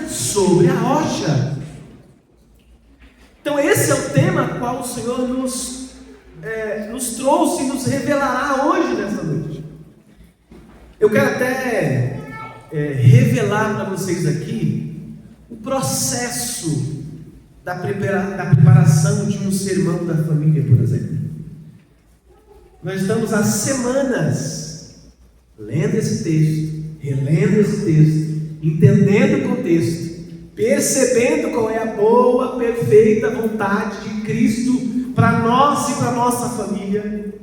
sobre a rocha. Então esse é o tema a qual o Senhor nos trouxe e nos revelará hoje, nessa noite. Eu quero até revelar para vocês aqui o processo da preparação de um sermão da família, por exemplo. Nós estamos há semanas lendo esse texto, relendo esse texto, entendendo o contexto, percebendo qual é a boa, perfeita vontade de Cristo para nós e para a nossa família.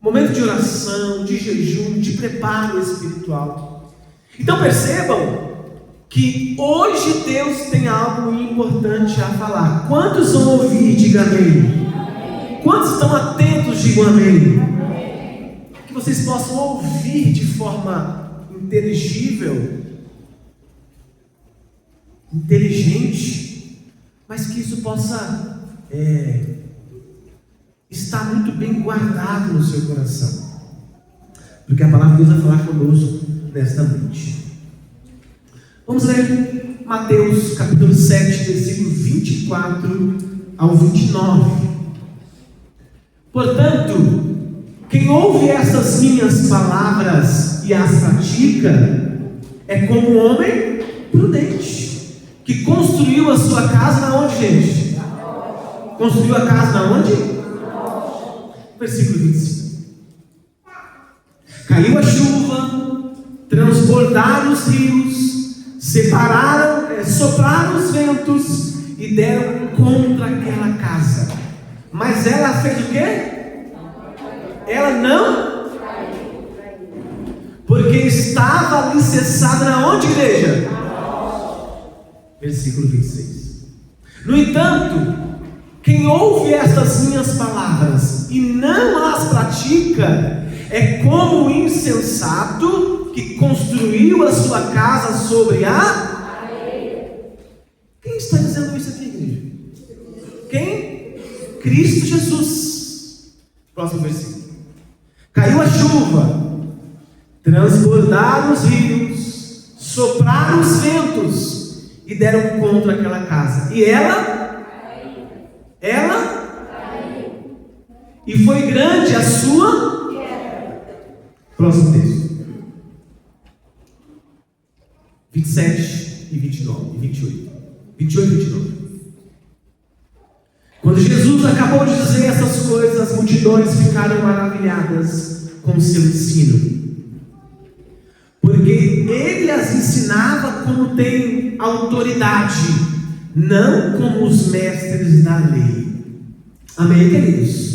Momento de oração, de jejum, de preparo espiritual. Então percebam que hoje Deus tem algo importante a falar. Quantos vão ouvir? Diga amém. Quantos estão atentos? Digam amém. Que vocês possam ouvir de forma inteligível, inteligente, mas que isso possa estar muito bem guardado no seu coração, porque a palavra de Deus vai falar conosco nesta noite. Vamos ler Mateus capítulo 7, versículo 24 ao 29. Portanto, quem ouve essas minhas palavras e as pratica é como um homem prudente, que construiu a sua casa na onde, gente? Construiu a casa na onde? Versículo 25. Caiu a chuva, transbordaram os rios, sopraram os ventos e deram contra aquela casa. Mas ela fez o quê? Ela não? Porque estava alicerçada na onde, igreja? Versículo 26. No entanto, quem ouve estas minhas palavras e não as pratica é como o insensato que construiu a sua casa sobre a areia. Quem está dizendo isso aqui, igreja? Quem? Cristo Jesus. Próximo versículo. Caiu a chuva, transbordaram os rios, sopraram os ventos e deram contra aquela casa. E ela? E foi grande a sua? Próximo texto. 27 e 29 e 28. 28 e 29. Quando Jesus acabou de dizer essas coisas, as multidões ficaram maravilhadas com seu ensino, porque ele as ensinava como tem autoridade, não como os mestres da lei. Amém, queridos?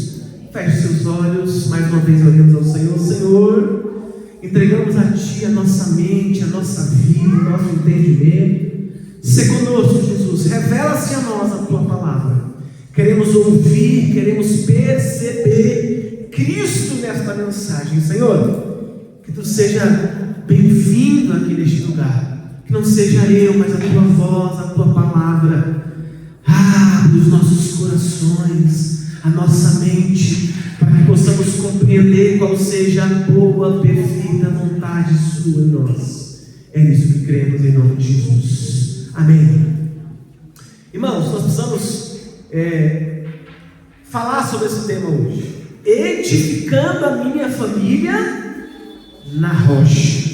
Feche seus olhos, mais uma vez oremos ao Senhor. Senhor, entregamos a Ti a nossa mente, a nossa vida, o nosso entendimento. Se conosco, Jesus, revela-se a nós a Tua palavra. Queremos ouvir, queremos perceber Cristo nesta mensagem. Senhor, que Tu seja bem-vindo aqui neste lugar. Que não seja eu, mas a Tua voz, a Tua palavra. Abre os nossos corações, a nossa mente, para que possamos compreender qual seja a boa, perfeita vontade Sua em nós. É nisso que cremos em nome de Jesus. Amém. Irmãos, nós precisamos falar sobre esse tema hoje. Edificando a minha família na rocha.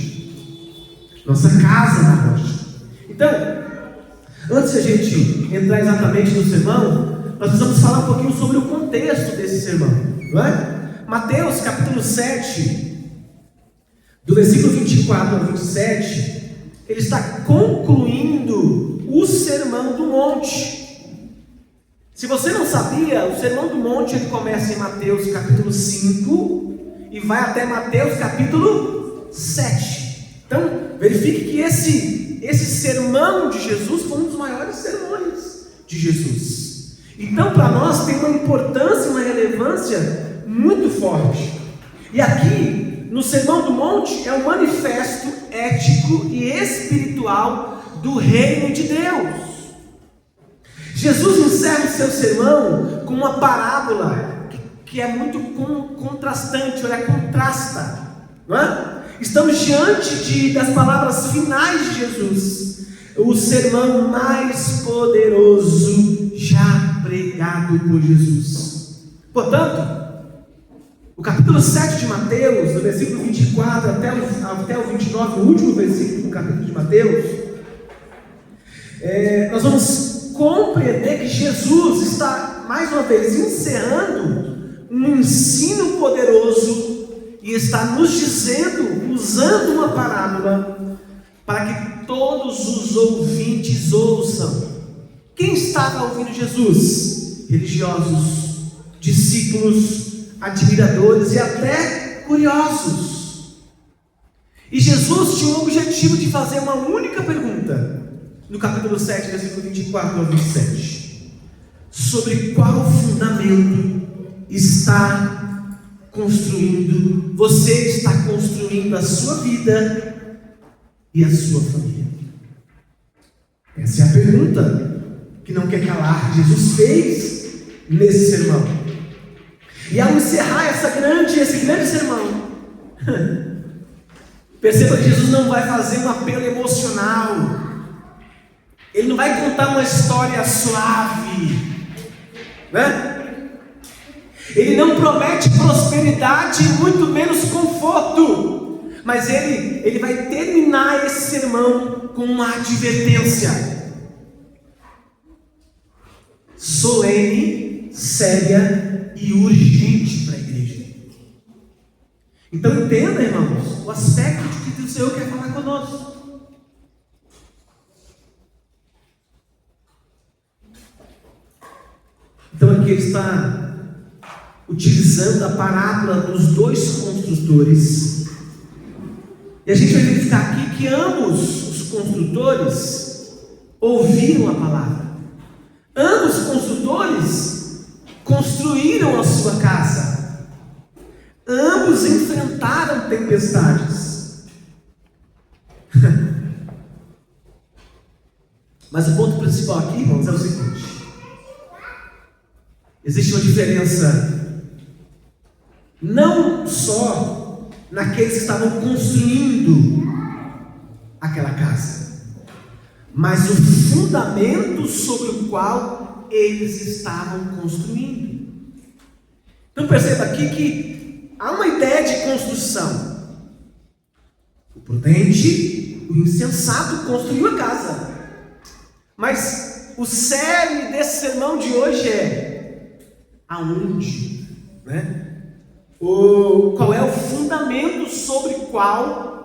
Nossa casa na rocha. Então, antes de a gente entrar exatamente no sermão, nós precisamos falar um pouquinho sobre o contexto desse sermão, não é? Mateus capítulo 7, do versículo 24 ao 27, ele está concluindo o Sermão do Monte. Se você não sabia, o Sermão do Monte ele começa em Mateus capítulo 5 e vai até Mateus capítulo 7. Então, verifique que esse sermão de Jesus foi um dos maiores sermões de Jesus. Então, para nós tem uma importância, uma relevância muito forte. E aqui, no Sermão do Monte, é um manifesto ético e espiritual do reino de Deus. Jesus encerra o seu sermão com uma parábola que é muito contrastante, ela contrasta, não é? Estamos diante das palavras finais de Jesus, o sermão mais poderoso já pregado por Jesus. Portanto, o capítulo 7 de Mateus, do versículo 24 até o 29, o último versículo do capítulo de Mateus, nós vamos compreender que Jesus está, mais uma vez, encerrando um ensino poderoso e está nos dizendo, usando uma parábola, para que todos os ouvintes ouçam. Quem estava ouvindo Jesus? Religiosos, discípulos, admiradores e até curiosos. E Jesus tinha o objetivo de fazer uma única pergunta, no capítulo 7, versículo 24 ao 27. Sobre qual fundamento você está construindo a sua vida e a sua família? Essa é a pergunta que não quer calar, que Jesus fez nesse sermão. E ao encerrar esse grande sermão, perceba que Jesus não vai fazer um apelo emocional. Ele não vai contar uma história suave, né? Ele não promete prosperidade e muito menos conforto. Mas ele vai terminar esse sermão com uma advertência solene, séria e urgente para a igreja. Então entenda, irmãos, o aspecto de que o Senhor quer falar conosco. Então aqui ele está utilizando a parábola dos dois construtores. E a gente vai verificar aqui que ambos os construtores ouviram a palavra. Ambos os construtores construíram a sua casa. Ambos enfrentaram tempestades. Mas o ponto principal aqui, irmãos, é o seguinte: existe uma diferença não só naqueles que estavam construindo aquela casa, mas o fundamento sobre o qual eles estavam construindo. Então perceba aqui que há uma ideia de construção. O prudente, o insensato construiu a casa. Mas o cerne desse sermão de hoje é aonde, né? Qual é o fundamento sobre o qual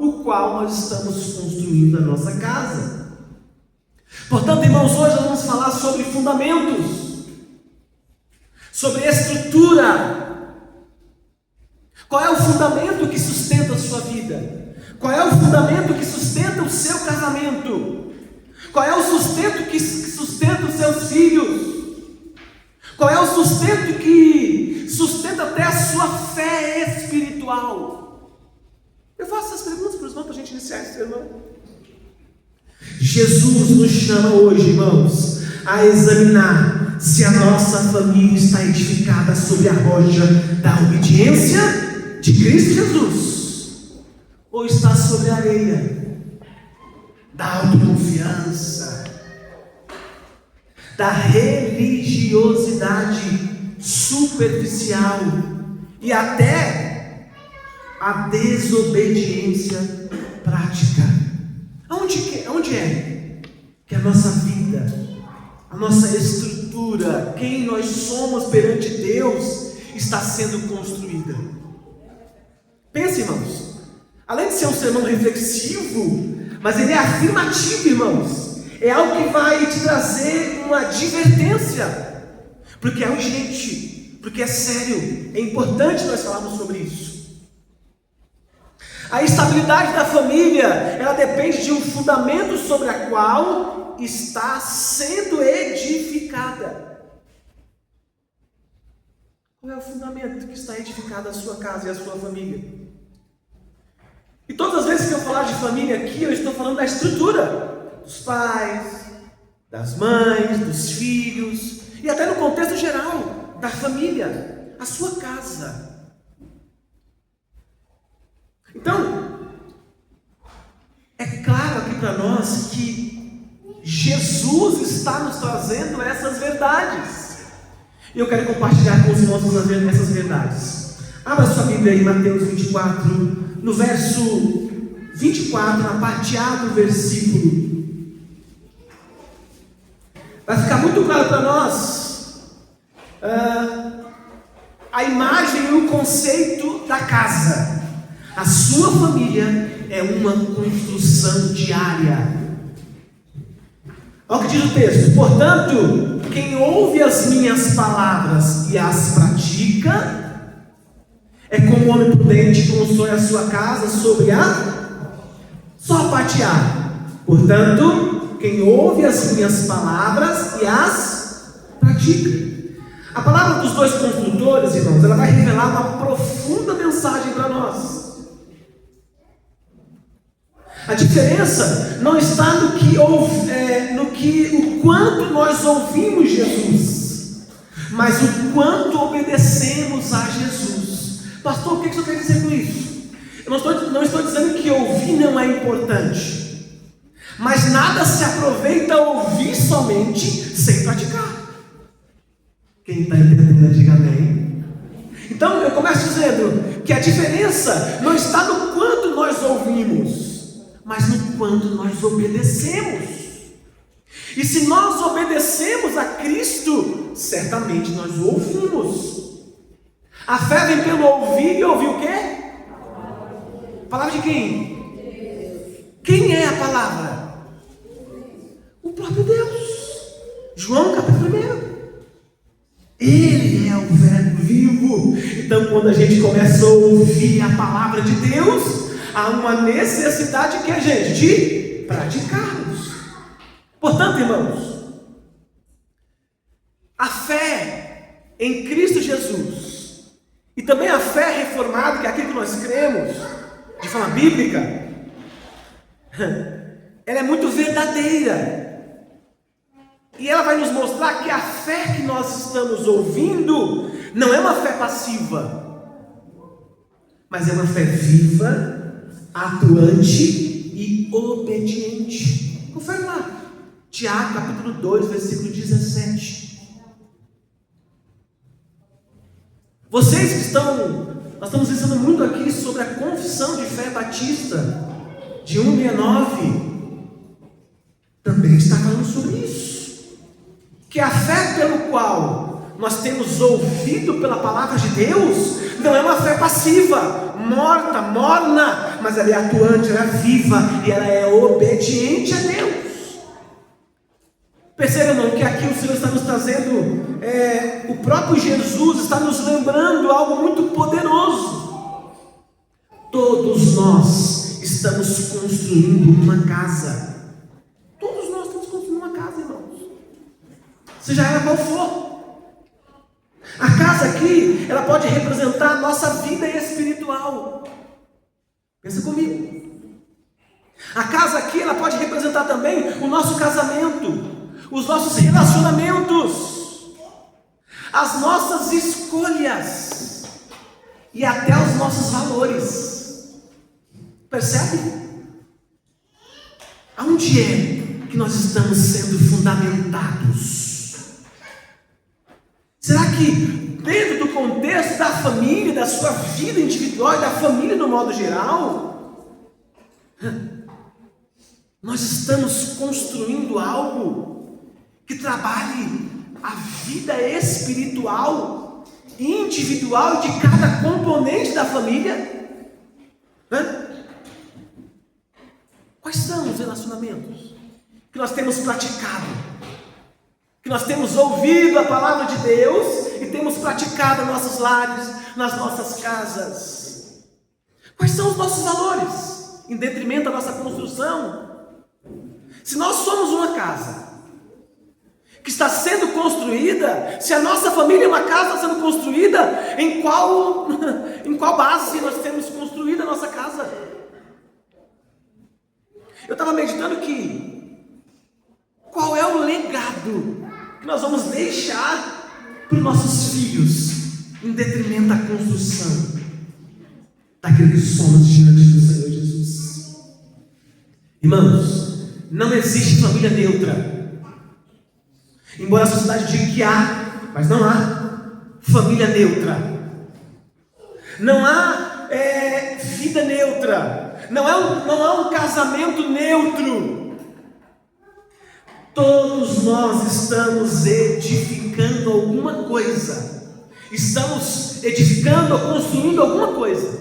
nós estamos construindo a nossa casa. Portanto, irmãos, hoje nós vamos falar sobre fundamentos, sobre estrutura. Qual é o fundamento que sustenta a sua vida? Qual é o fundamento que sustenta o seu casamento? Qual é o sustento que sustenta os seus filhos? Qual é o sustento que sustenta até a sua fé espiritual? Eu faço essas perguntas para os irmãos para a gente iniciar esse sermão. Jesus nos chama hoje, irmãos, a examinar se a nossa família está edificada sobre a rocha da obediência de Cristo Jesus, ou está sobre a areia da autoconfiança, da religiosidade superficial e até a desobediência prática. Onde é que a nossa vida, a nossa estrutura, quem nós somos perante Deus, está sendo construída? Pense, irmãos, além de ser um sermão reflexivo, mas ele é afirmativo, irmãos. É algo que vai te trazer uma advertência, porque é urgente, porque é sério, é importante nós falarmos sobre isso. A estabilidade da família, ela depende de um fundamento sobre a qual está sendo edificada. Qual é o fundamento que está edificado a sua casa e a sua família? E todas as vezes que eu falar de família aqui, eu estou falando da estrutura dos pais, das mães, dos filhos, e até no contexto geral da família, a sua casa. Então, para nós que Jesus está nos trazendo essas verdades. E eu quero compartilhar com os irmãos essas verdades. Abra sua Bíblia aí, Mateus 24, no verso 24, na parte A do versículo. Vai ficar muito claro para nós a imagem e o conceito da casa. A sua família é uma construção diária. Olha o que diz o texto: portanto, quem ouve as minhas palavras e as pratica, é como o homem prudente que constrói a sua casa sobre só a parte A. Portanto, quem ouve as minhas palavras e as pratica. A palavra dos dois construtores, irmãos, ela vai revelar uma profunda mensagem para nós. A diferença não está no quanto nós ouvimos Jesus, mas o quanto obedecemos a Jesus. Pastor, o que você quer dizer com isso? Eu não estou dizendo que ouvir não é importante, mas nada se aproveita ouvir somente sem praticar. Quem está entendendo, diga amém. Então eu começo dizendo que a diferença não está no quanto nós ouvimos, mas no quanto nós obedecemos. E se nós obedecemos a Cristo, certamente nós o ouvimos. A fé vem pelo ouvir, e ouvir o quê? Palavra de quem? Quem é a palavra? O próprio Deus. João capítulo 1. Ele é o verbo vivo. Então, quando a gente começa a ouvir a palavra de Deus, há uma necessidade que é, gente, de praticarmos. Portanto, irmãos, a fé em Cristo Jesus e também a fé reformada, que é aquilo que nós cremos de forma bíblica, ela é muito verdadeira. E ela vai nos mostrar que a fé que nós estamos ouvindo não é uma fé passiva, mas é uma fé viva, atuante e obediente. Confere lá, Tiago capítulo 2, versículo 17. Vocês que nós estamos ensinando muito aqui sobre a confissão de fé batista de 169, também está falando sobre isso. Que a fé pelo qual nós temos ouvido pela palavra de Deus não é uma fé passiva, morta, morna, mas ela é atuante, ela é viva e ela é obediente a Deus. Perceba, irmão, que aqui o Senhor está nos trazendo, o próprio Jesus está nos lembrando algo muito poderoso. Todos nós estamos construindo uma casa. Todos nós estamos construindo uma casa, irmãos. Seja ela qual for. A casa aqui, ela pode representar a nossa vida espiritual. Pensa comigo. A casa aqui, ela pode representar também o nosso casamento, os nossos relacionamentos, as nossas escolhas e até os nossos valores. Percebe? Aonde é que nós estamos sendo fundamentados? Será que dentro do contexto da família, da sua vida individual e da família no modo geral, nós estamos construindo algo que trabalhe a vida espiritual e individual de cada componente da família? Quais são os relacionamentos que nós temos praticado? Que nós temos ouvido a palavra de Deus e temos praticado nos nossos lares, nas nossas casas? Quais são os nossos valores em detrimento da nossa construção? Se nós somos uma casa que está sendo construída, se a nossa família é uma casa sendo construída, em qual base nós temos construído a nossa casa? Eu estava meditando qual é o legado que nós vamos deixar para os nossos filhos, em detrimento da construção daquilo que somos diante do Senhor Jesus. Irmãos, não existe família neutra. Embora a sociedade diga que há, mas não há família neutra. Não há vida neutra. Não há um casamento neutro. Todos nós estamos edificando alguma coisa. Estamos edificando ou construindo alguma coisa.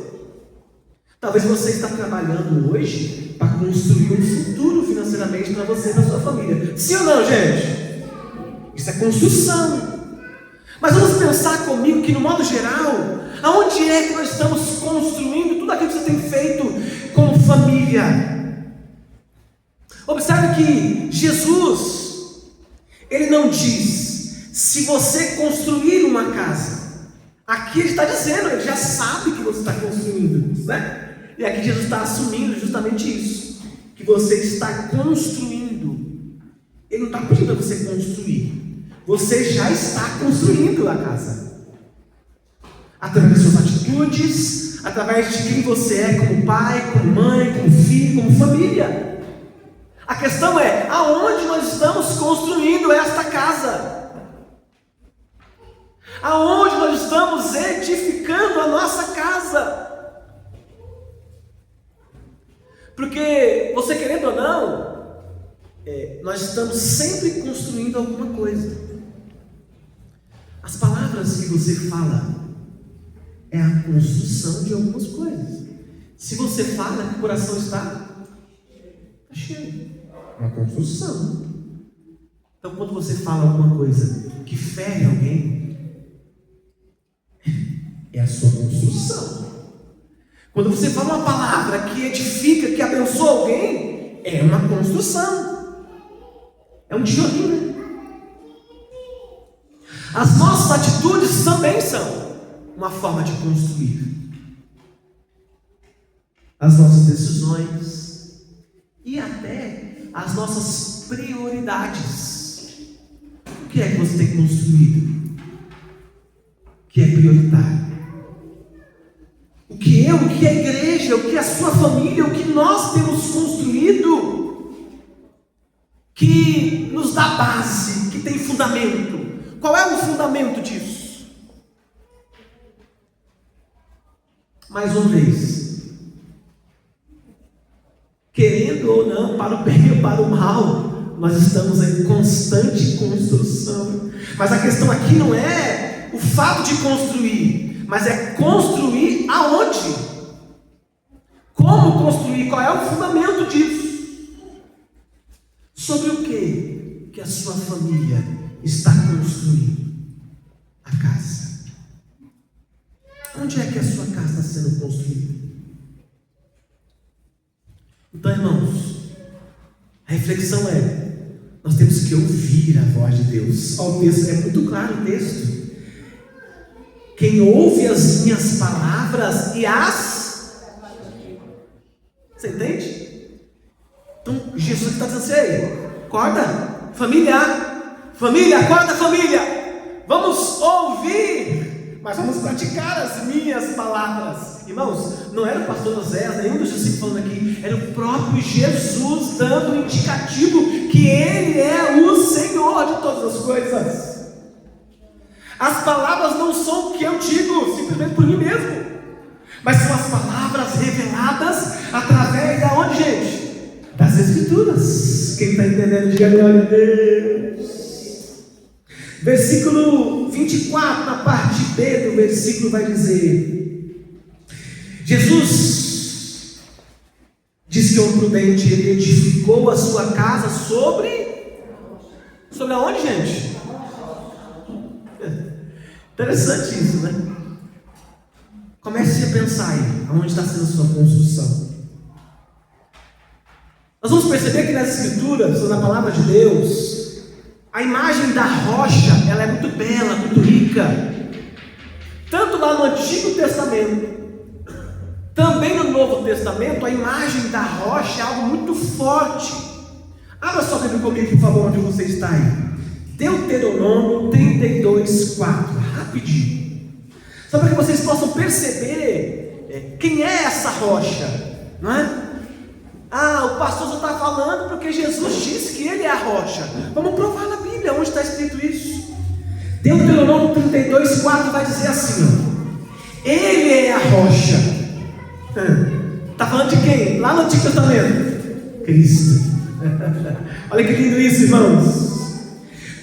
Talvez você está trabalhando hoje para construir um futuro financeiramente para você e para sua família. Sim ou não, gente? Isso é construção. Mas vamos pensar comigo que, no modo geral, aonde é que nós estamos construindo tudo aquilo que você tem feito como família? Observe que Jesus, Ele não diz, se você construir uma casa. Aqui Ele está dizendo, Ele já sabe que você está construindo, né? E aqui Jesus está assumindo justamente isso, que você está construindo. Ele não está pedindo para você construir, você já está construindo a casa, através das suas atitudes, através de quem você é como pai, como mãe, como filho, como família. A questão é, aonde nós estamos construindo esta casa? Aonde nós estamos edificando a nossa casa? Porque, você querendo ou não, nós estamos sempre construindo alguma coisa. As palavras que você fala é a construção de algumas coisas. Se você fala que o coração está cheio, é uma construção. Então, quando você fala alguma coisa que fere alguém, é a sua construção. Quando você fala uma palavra que edifica, que abençoa alguém, é uma construção. É um tijolinho. As nossas atitudes também são uma forma de construir. As nossas decisões e até as nossas prioridades. O que é que você tem construído? O que é prioritário? O que a igreja, o que a sua família, o que nós temos construído, que nos dá base, que tem fundamento. Qual é o fundamento disso? Mais uma vez, querendo ou não, para o bem ou para o mal, nós estamos em constante construção. Mas a questão aqui não é o fato de construir, mas é construir aonde? Como construir? Qual é o fundamento disso? Sobre o que a sua família está construindo a casa? Onde é que a sua casa está sendo construída? Então, irmãos, a reflexão é, nós temos que ouvir a voz de Deus. O texto é muito claro, o texto. Quem ouve as minhas palavras e as... Você entende? Então, Jesus está dizendo assim, acorda, família, acorda, família. Vamos ouvir, mas vamos praticar as minhas palavras. Irmãos, não era o pastor José, nenhum dos discípulos falando aqui, era o próprio Jesus dando um indicativo que Ele é o Senhor de todas as coisas. As palavras não são o que eu digo, simplesmente por mim mesmo, mas são as palavras reveladas através da onde, gente? Das Escrituras. Quem está entendendo, diga glória a Deus. Versículo 24, na parte B do versículo, vai dizer: Jesus diz que o prudente, ele edificou a sua casa sobre aonde, gente? Interessante isso, né? Comece a pensar aí, aonde está sendo a sua construção. Nós vamos perceber que nas Escrituras, ou na palavra de Deus, a imagem da rocha, ela é muito bela, muito rica. Tanto lá no Antigo Testamento, também no Novo Testamento, a imagem da rocha é algo muito forte. Abra sua Bíblia comigo, por favor, onde você está aí. Deuteronômio 32, 4, rapidinho, só para que vocês possam perceber quem é essa rocha, não é? O pastor só está falando porque Jesus disse que ele é a rocha. Vamos provar na Bíblia onde está escrito isso. Deuteronômio 32, 4 vai dizer assim, ó, ele é a rocha. Está falando de quem? Lá no Antigo Testamento, Cristo. Olha que lindo isso, irmãos.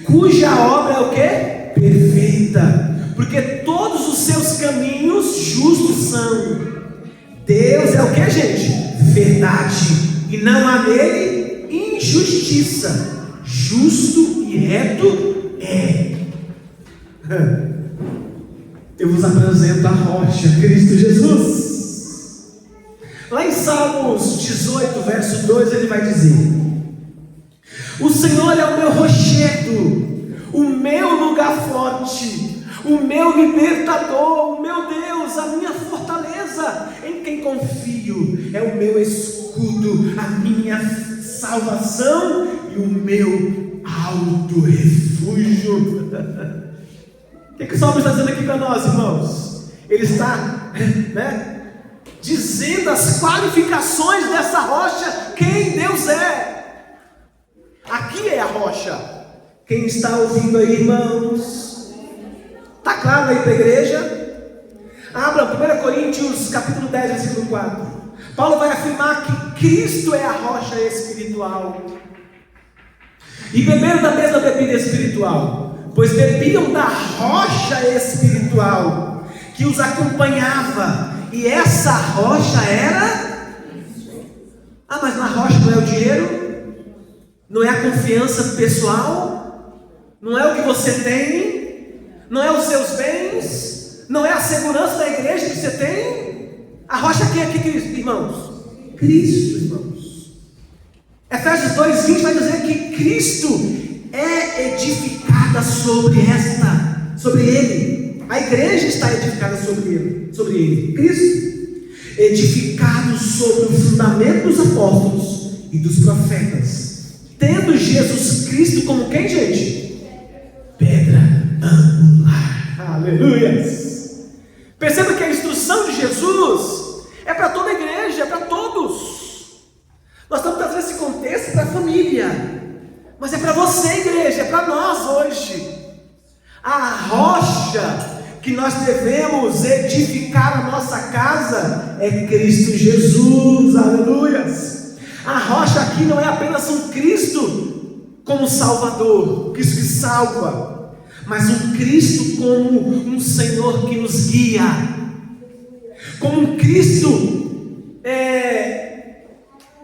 Cuja obra é o quê? Perfeita, porque todos os seus caminhos justos são. Deus é o que, gente? Verdade, e não há nele injustiça. Justo e reto é. Eu vos apresento a rocha, Cristo Jesus. Lá em Salmos 18, verso 2, ele vai dizer: o Senhor é o meu rochedo, o meu lugar forte, o meu libertador, o meu Deus, a minha fortaleza, em quem confio, é o meu escudo, a minha salvação e o meu alto refúgio. O que o Salmo está dizendo aqui para nós, irmãos? Ele está, dizendo as qualificações dessa rocha, quem Deus é. Aqui é a rocha. Quem está ouvindo aí, irmãos? Está claro aí para a igreja? Abra 1 Coríntios capítulo 10, versículo 4. Paulo vai afirmar que Cristo é a rocha espiritual. E beberam da mesma bebida espiritual, pois bebiam da rocha espiritual que os acompanhava. E essa rocha era... mas na rocha não é o dinheiro? Não é a confiança pessoal? Não é o que você tem? Não é os seus bens? Não é a segurança da igreja que você tem? A rocha quem é aqui, Cristo, irmãos? Cristo, irmãos. Efésios 2:20 vai dizer que Cristo é edificada sobre ele. A igreja está edificada sobre ele. Cristo, edificado sobre o fundamento dos apóstolos e dos profetas, tendo Jesus Cristo como quem, gente? Pedra angular. Aleluia. Perceba que a instrução de Jesus é para toda a igreja, é para todos. Nós estamos trazendo esse contexto para a família, mas é para você, igreja, é para nós hoje. A rocha que nós devemos edificar a nossa casa é Cristo Jesus. Aleluias. A rocha aqui não é apenas um Cristo como Salvador, Cristo que salva, mas um Cristo como um Senhor que nos guia, como um Cristo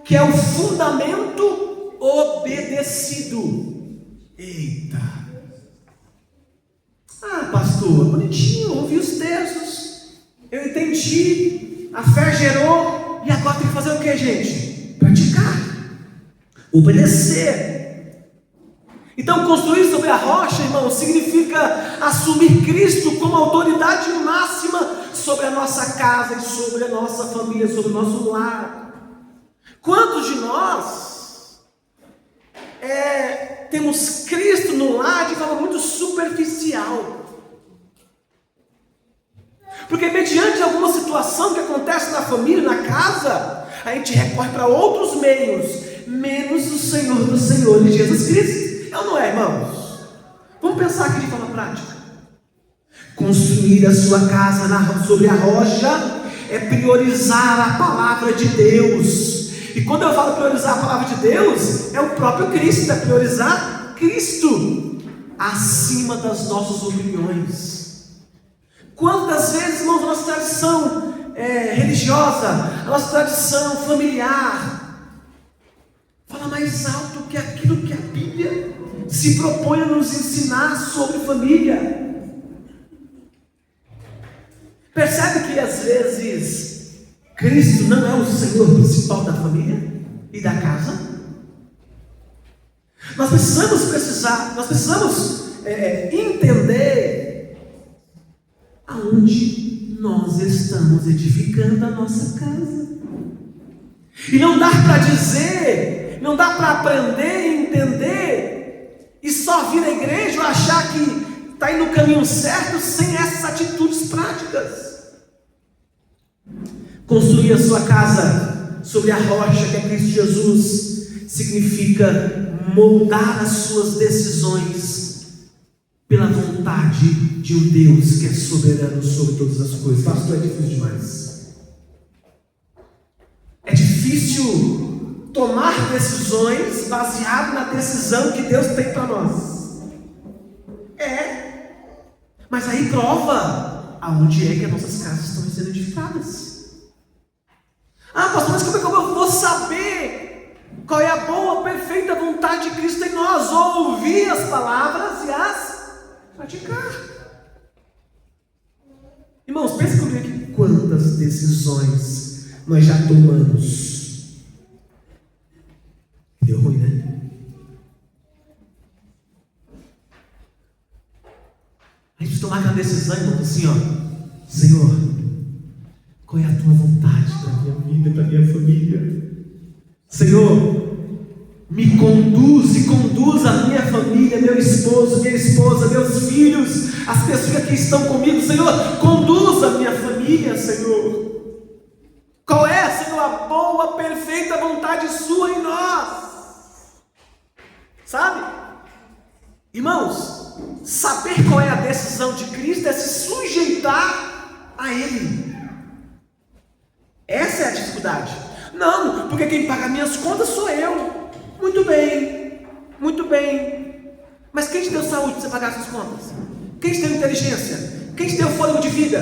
que é o fundamento obedecido. Eita! Pastor, bonitinho, ouvi os textos, eu entendi, a fé gerou, e agora tem que fazer o que, gente? Praticar, obedecer. Então, construir sobre a rocha, irmão, significa assumir Cristo como autoridade máxima sobre a nossa casa e sobre a nossa família, sobre o nosso lar. Quantos de nós temos Cristo no lar de forma muito superficial? Porque mediante alguma situação que acontece na família, na casa, a gente recorre para outros meios, menos o Senhor dos Senhores, Jesus Cristo. É ou não é, irmãos? Vamos pensar aqui de forma prática. Construir a sua casa sobre a rocha é priorizar a palavra de Deus. E quando eu falo priorizar a palavra de Deus, é o próprio Cristo, é priorizar Cristo acima das nossas opiniões. Quantas vezes, irmãos, a nossa tradição religiosa, a nossa tradição familiar fala mais alto que aquilo que a Bíblia se propõe a nos ensinar sobre família. Percebe que às vezes Cristo não é o Senhor principal da família e da casa? Nós precisamos entender aonde nós estamos edificando a nossa casa. E não dá para dizer, não dá para aprender e entender e só vir à igreja ou achar que está indo no caminho certo sem essas atitudes práticas. Construir a sua casa sobre a rocha que é Cristo Jesus significa moldar as suas decisões pela vontade de um Deus que é soberano sobre todas as coisas. Pastor, é difícil demais. É difícil tomar decisões baseado na decisão que Deus tem para nós. Mas aí prova aonde é que as nossas casas estão sendo edificadas. Pastor, mas como é que eu vou saber qual é a boa, perfeita vontade de Cristo em nós? Ouvir as palavras e as praticar. Irmãos, pensa comigo aqui, quantas decisões nós já tomamos. Deu ruim, né? A gente tomar aquela decisão, irmão, assim, Senhor, qual é a tua vontade para a minha vida, para a minha família? Senhor, me conduz e conduz a minha família, meu esposo, minha esposa, meus filhos, as pessoas que estão comigo. Senhor, conduz a minha família, Senhor. Qual é, Senhor, a boa, perfeita vontade sua em nós? Sabe? Irmãos, saber qual é a decisão de Cristo é se sujeitar a Ele. Essa é a dificuldade. Não, porque quem paga minhas contas sou eu. Muito bem, muito bem. Mas quem te deu saúde para você pagar suas contas? Quem te deu inteligência? Quem te deu fôlego de vida?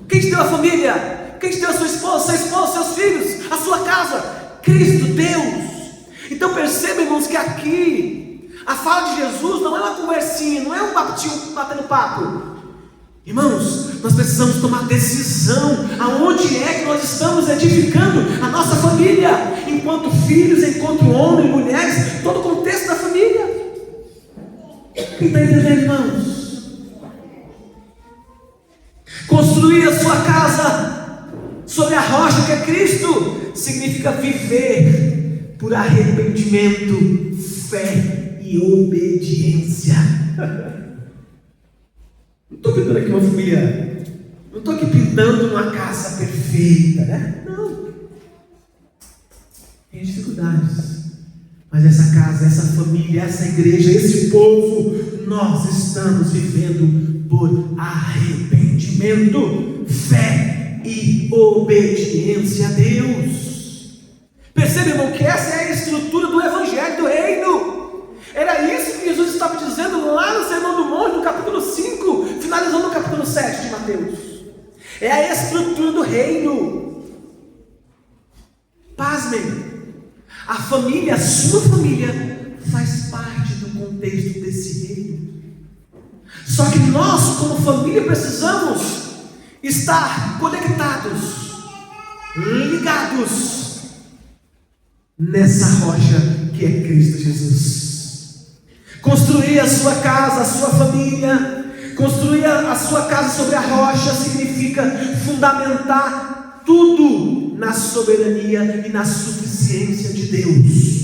Quem te deu a família? Quem te deu a sua esposa, seus filhos, a sua casa? Cristo, Deus. Então perceba, irmãos, que aqui a fala de Jesus não é uma conversinha, não é um papo batendo papo. Irmãos, nós precisamos tomar decisão aonde é que nós estamos edificando a nossa família, enquanto filhos, enquanto homens, mulheres, todo o contexto da família. Quem está entendendo, irmãos? Construir a sua casa sobre a rocha que é Cristo significa viver por arrependimento, fé e obediência. Não estou pintando aqui uma família, não estou aqui pintando uma casa perfeita, né? Não. Tem dificuldades, mas essa casa, essa família, essa igreja, esse povo, nós estamos vivendo por arrependimento, fé e obediência a Deus. Percebe, irmão, que essa é a estrutura do Evangelho do Reino. Era isso que Jesus estava dizendo lá no Sermão do Monte, no capítulo 5, finalizando no capítulo 7 de Mateus. É a estrutura do reino. Pasmem, a família, a sua família, faz parte do contexto desse reino. Só que nós, como família, precisamos estar conectados, ligados nessa rocha que é Cristo Jesus. Construir a sua casa, a sua família, construir a sua casa sobre a rocha significa fundamentar tudo na soberania e na suficiência de Deus.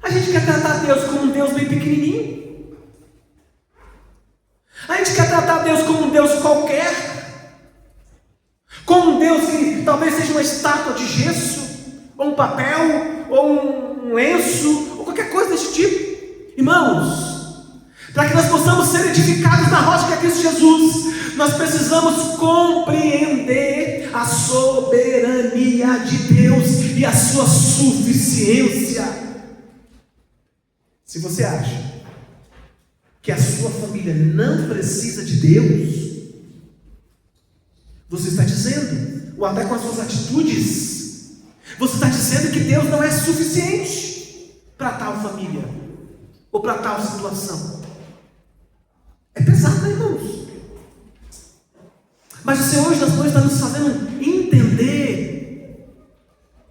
A gente quer tratar Deus como um Deus bem pequenininho. A gente quer tratar Deus como um Deus qualquer, como um Deus que talvez seja uma estátua de gesso, ou um papel, ou um lenço, ou qualquer coisa desse tipo. Irmãos, para que nós possamos ser edificados na rocha que é Cristo Jesus, nós precisamos compreender a soberania de Deus e a sua suficiência. Se você acha que a sua família não precisa de Deus, você está dizendo, ou até com as suas atitudes, você está dizendo que Deus não é suficiente para tal família, ou para tal situação. É pesado, né, irmãos? Mas o Senhor hoje está nos fazendo entender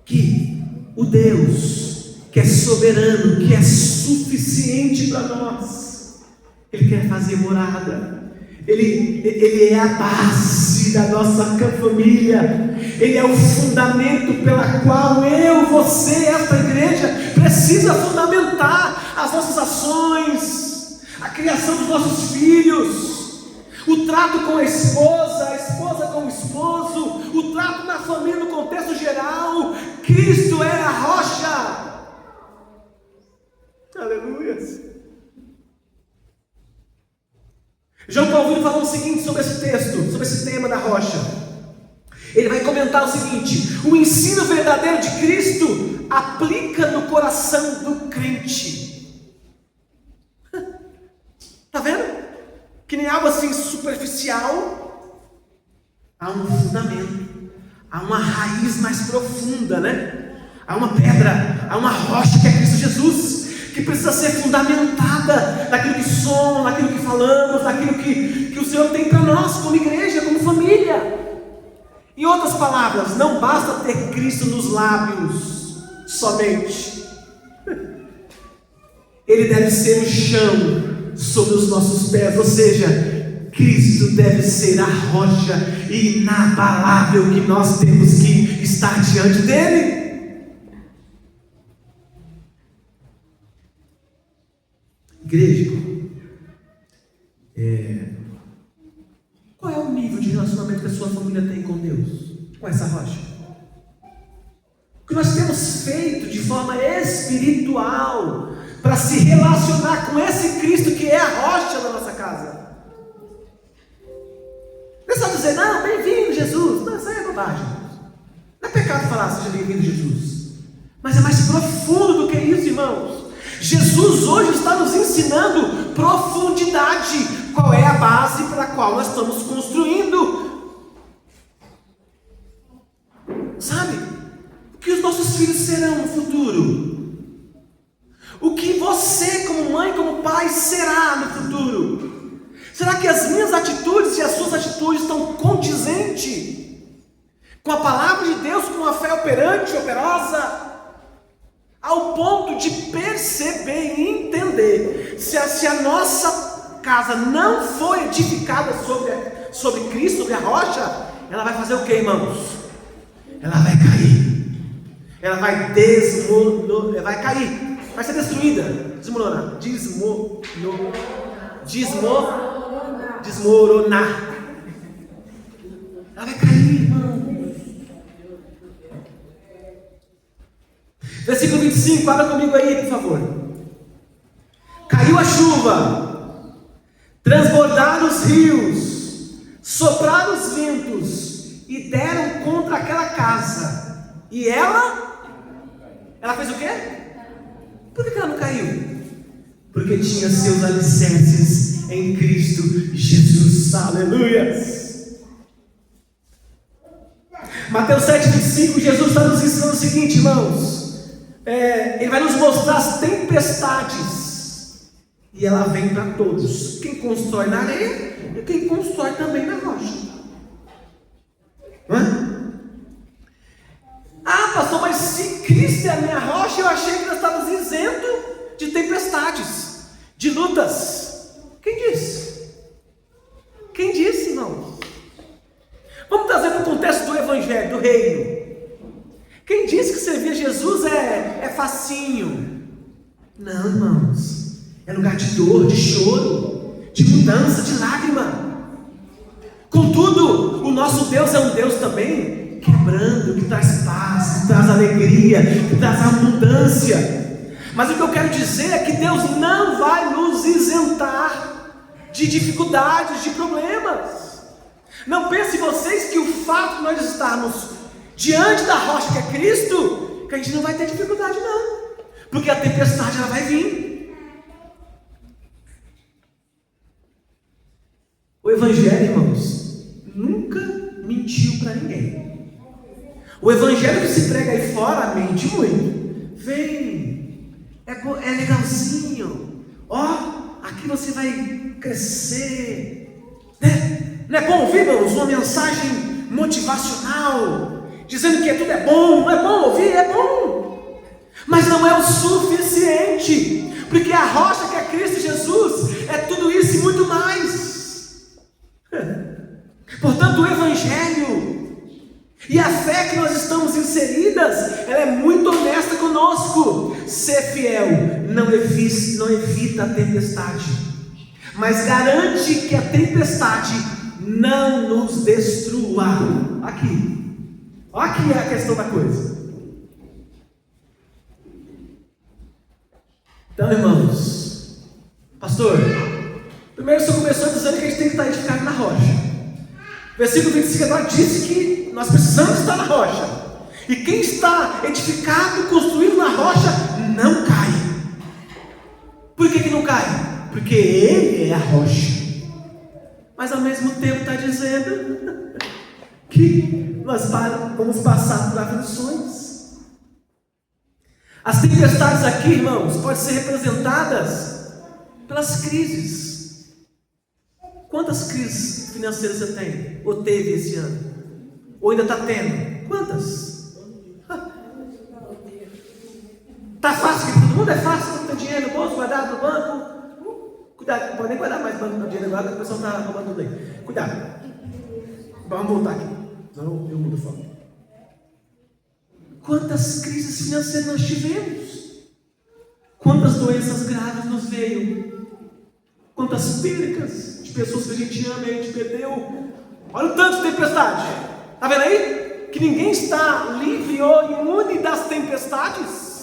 que o Deus que é soberano, que é suficiente para nós, Ele quer fazer morada. Ele é a base da nossa família. Ele é o fundamento pela qual eu, você, esta igreja precisa fundamentar as nossas ações, a criação dos nossos filhos, o trato com a esposa com o esposo, o trato na família no contexto geral. Cristo é a rocha. Aleluia. João Calvino falou o seguinte sobre esse texto, sobre esse tema da rocha. Ele vai comentar o seguinte: o ensino verdadeiro de Cristo aplica no coração do crente. Está vendo? Que nem algo assim superficial. Há um fundamento, há uma raiz mais profunda, né? Há uma pedra, há uma rocha que é Cristo Jesus, que precisa ser fundamentada naquilo que somos, naquilo que falamos, naquilo que o Senhor tem para nós, como igreja, como família. Em outras palavras, não basta ter Cristo nos lábios somente. Ele deve ser o chão sobre os nossos pés, ou seja, Cristo deve ser a rocha inabalável que nós temos que estar diante dele. Igreja, qual é o nível de relacionamento que a sua família tem com Deus, com essa rocha? O que nós temos feito de forma espiritual para se relacionar com esse Cristo que é a rocha da nossa casa? Não é só dizer, não, bem-vindo Jesus. Não, isso aí é bobagem. Não é pecado falar, seja bem-vindo Jesus. Mas é mais profundo do que isso, irmãos. Jesus hoje está nos ensinando profundidade. Qual é a base pela qual nós estamos construindo? Sabe? O que os nossos filhos serão no futuro? O que você, como mãe, como pai, será no futuro? Será que as minhas atitudes e as suas atitudes estão condizentes com a palavra de Deus, com a fé operante, operosa? Ao ponto de perceber e entender se a nossa casa não foi edificada sobre Cristo, sobre a rocha, ela vai fazer o que, irmãos? Ela vai cair. Ela vai vai cair. Vai ser destruída. Desmoronar. Desmoronar. Ela vai cair, irmão. Versículo 25, abra comigo aí, por favor. Caiu a chuva, transbordaram os rios, sopraram os ventos e deram contra aquela casa. E ela fez o quê? Por que ela não caiu? Porque tinha seus alicerces em Cristo Jesus. Aleluia. Mateus 7,25, Jesus está nos ensinando o seguinte, irmãos. Ele vai nos mostrar as tempestades, e ela vem para todos, quem constrói na areia e quem constrói também na rocha. Não é? Ah, pastor, mas se Cristo é a minha rocha, eu achei que nós estávamos isentos de tempestades, de lutas. Quem disse? Quem disse, irmãos? Vamos trazer para o contexto do evangelho, do reino. Quem disse que servir a Jesus é facinho? Não, irmãos. É lugar de dor, de choro, de mudança, de lágrima. Contudo, o nosso Deus é um Deus também quebrando, que traz paz, que traz alegria, que traz abundância. Mas o que eu quero dizer é que Deus não vai nos isentar de dificuldades, de problemas. Não pense vocês que o fato de nós estarmos diante da rocha que é Cristo, que a gente não vai ter dificuldade não, porque a tempestade ela vai vir. O evangelho, irmãos, nunca mentiu para ninguém. O evangelho que se prega aí fora mente muito. Vem, é legalzinho, aqui você vai crescer, né? Não é bom ouvir, irmãos, uma mensagem motivacional dizendo que tudo é bom? Não é bom ouvir? É bom, mas não é o suficiente, porque a rocha que é Cristo Jesus é tudo isso e muito mais. Portanto, o evangelho e a fé que nós estamos inseridas, ela é muito honesta conosco. Ser fiel não evita a tempestade, mas garante que a tempestade não nos destrua. Aqui é a questão da coisa. Então, irmãos, pastor, primeiro o senhor começou dizendo que a gente tem que estar edificado na rocha. Versículo 25 agora disse que nós precisamos estar na rocha. E quem está edificado, construído na rocha, não cai. Por que não cai? Porque Ele é a rocha. Mas ao mesmo tempo está dizendo que nós vamos passar por aflições. As tempestades aqui, irmãos, podem ser representadas pelas crises. Quantas crises financeiras você tem? Ou teve esse ano? Ou ainda está tendo? Quantas? Está fácil, que todo mundo é fácil, todo mundo tem dinheiro no bolso, guardado no banco. Cuidado, não pode nem guardar mais banco no dinheiro agora, que o pessoal está roubando tudo aí. Cuidado. Vamos voltar aqui, senão eu mudo o foco. Quantas crises financeiras nós tivemos? Quantas doenças graves nos veio? Quantas percas de pessoas que a gente ama e a gente perdeu? Olha o tanto de tempestade. Está vendo aí? Que ninguém está livre ou imune das tempestades.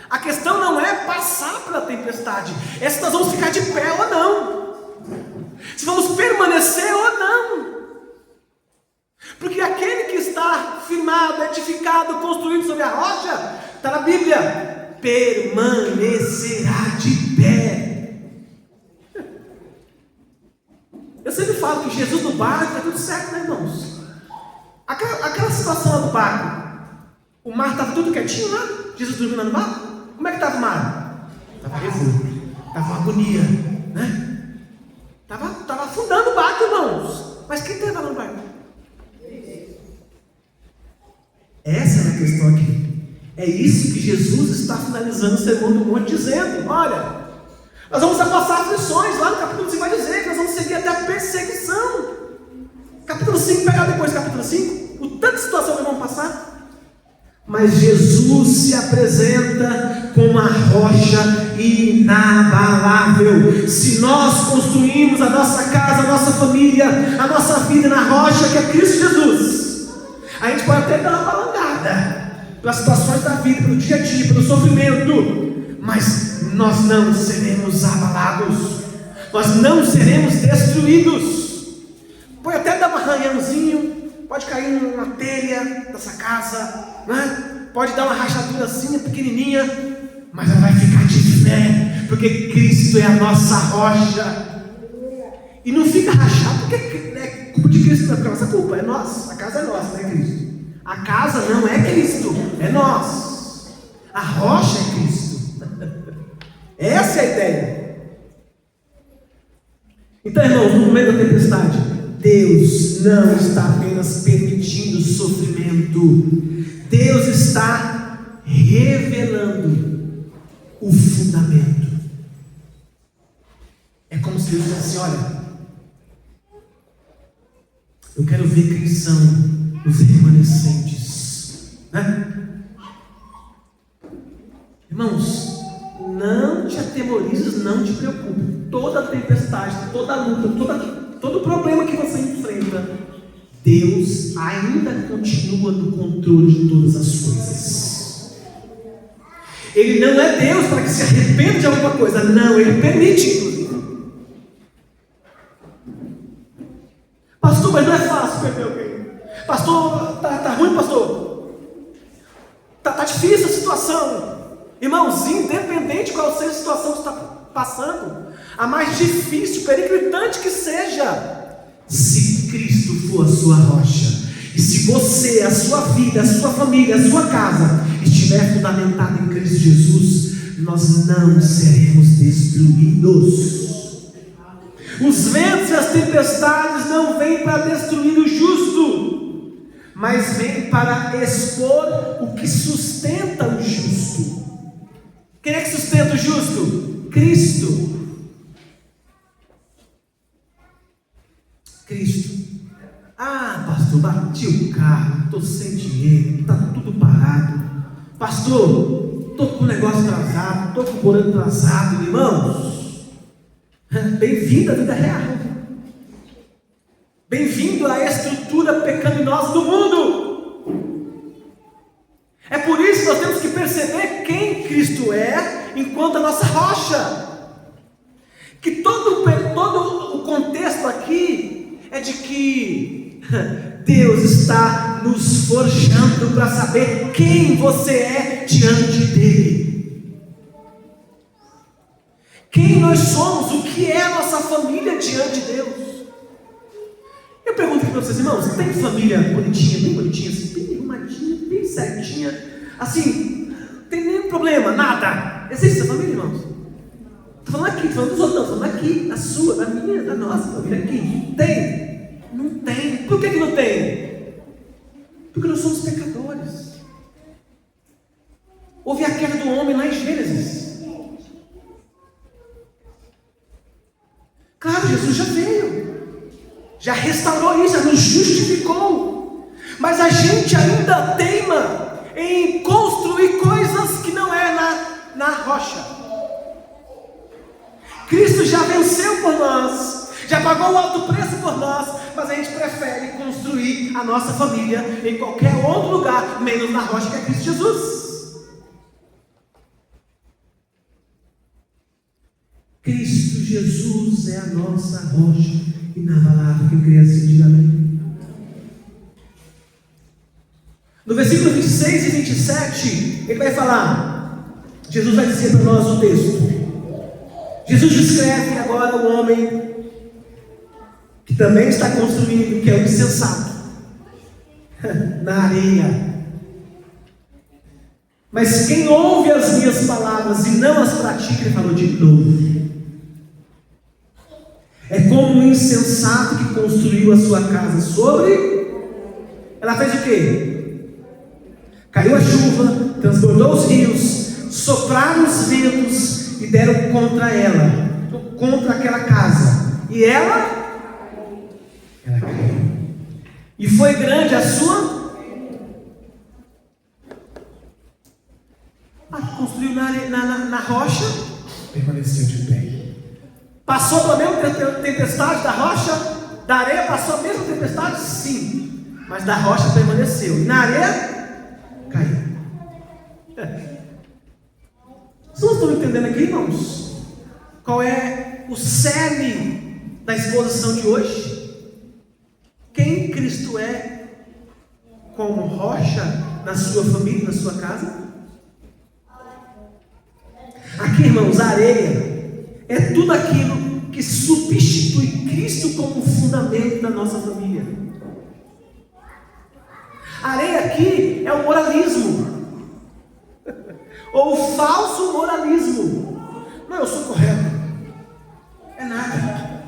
A questão não é passar pela tempestade, é se nós vamos ficar de pé ou não, se vamos permanecer ou não. Porque aquele que está firmado, edificado, construído sobre a rocha, está na Bíblia, permanecerá de pé. Eu sempre falo que Jesus no barco está tudo certo, né, irmãos? Aquela situação lá do barco, o mar estava tudo quietinho lá, Jesus dormindo no barco. Como é que estava o mar? Estava revolto, estava uma agonia, né? Estava afundando o barco, irmãos. Mas quem estava lá no barco? Essa é a questão aqui. É isso que Jesus está finalizando o segundo monte, dizendo: olha, nós vamos passar aflições. Lá no capítulo 5 vai dizer que nós vamos seguir até a perseguição. Capítulo 5, pegar depois do capítulo 5, o tanto de situação que vamos passar. Mas Jesus se apresenta como a rocha inabalável. Se nós construímos a nossa casa, a nossa família, a nossa vida na rocha que é Cristo Jesus, a gente pode até dar uma balangada pelas situações da vida, pelo dia a dia, pelo sofrimento, mas nós não seremos abalados, nós não seremos destruídos. Pode até dar um arranhãozinho, pode cair numa telha dessa casa, né? Pode dar uma rachadurazinha pequenininha, mas ela vai ficar de pé, porque Cristo é a nossa rocha. E não fica rachado porque é culpa de Cristo, não é porque a nossa culpa, é nossa. A casa é nossa, não é Cristo. A casa não é Cristo, é nós. A rocha é Cristo. Essa é a ideia. Então, irmãos, no meio da tempestade, Deus não está apenas permitindo sofrimento, Deus está revelando o fundamento. É como se Deus dissesse: olha, eu quero ver quem são os remanescentes, né? Irmãos, não te atemorizes, não te preocupe. Toda tempestade, toda luta, todo problema que você enfrenta, Deus ainda continua no controle de todas as coisas. Ele não é Deus para que se arrependa de alguma coisa, não, Ele permite, inclusive. Pastor, mas não é fácil perder alguém. Pastor, tá ruim, pastor? Tá difícil a situação. Irmãos, independente qual seja a situação que você está passando, a mais difícil, periclitante que seja, se Cristo for a sua rocha, e se você, a sua vida, a sua família, a sua casa estiver fundamentada em Cristo Jesus, nós não seremos destruídos. Os ventos e as tempestades não vêm para destruir o justo, mas vêm para expor o que sustenta o justo. Quem é que sustenta o justo? Cristo. Cristo. Ah, pastor, bati o carro, estou sem dinheiro, está tudo parado. Pastor, estou com o negócio atrasado, estou com o boleto atrasado, irmãos. Bem-vindo à vida real. Bem-vindo à estrutura pecaminosa do mundo. É por isso que nós temos que perceber quem Cristo é enquanto a nossa rocha. Que todo o contexto aqui é de que Deus está nos forjando para saber quem você é diante dele. Quem nós somos, o que é a nossa família diante de Deus. Eu pergunto aqui para vocês, irmãos, tem família bonitinha, assim, bem arrumadinha, bem certinha, assim, não tem nenhum problema, nada. Existe essa família, irmãos? Estou falando aqui, estou falando dos outros, não, estou falando aqui, da sua, da minha, da nossa família aqui. Tem? Não tem. Por que não tem? Porque nós somos pecadores. Houve a queda do homem lá em Gênesis. Claro, Jesus já veio. Já restaurou isso, já nos justificou. Mas a gente ainda teima em construir coisas que não é na rocha. Cristo já venceu por nós, já pagou o alto preço por nós, mas a gente prefere construir a nossa família em qualquer outro lugar, menos na rocha que é Cristo Jesus. Cristo Jesus é a nossa rocha inabalável. Quem crê assim, diga amém. No versículo 26 e 27, ele vai falar, Jesus vai dizer para nós o texto. Jesus descreve agora o homem que também está construindo, que é o insensato, na areia. Mas quem ouve as minhas palavras e não as pratica, ele falou de novo, é como um insensato que construiu a sua casa sobre. Ela fez o quê? Caiu a chuva, transbordou os rios, sopraram os ventos e deram contra ela, contra aquela casa, e ela caiu. E foi grande a sua. Construiu na rocha, permaneceu de pé. Passou pela mesma tempestade da rocha, da areia passou a mesma tempestade? Sim, mas da rocha permaneceu, e na areia caiu. Vocês estão entendendo aqui, irmãos? Qual é o cerne da exposição de hoje? Quem Cristo é como rocha na sua família, na sua casa? Aqui, irmãos, a areia é tudo aquilo que substitui Cristo como fundamento da nossa família. A areia aqui é o moralismo. Ou o falso moralismo. Não, eu sou correto. É nada.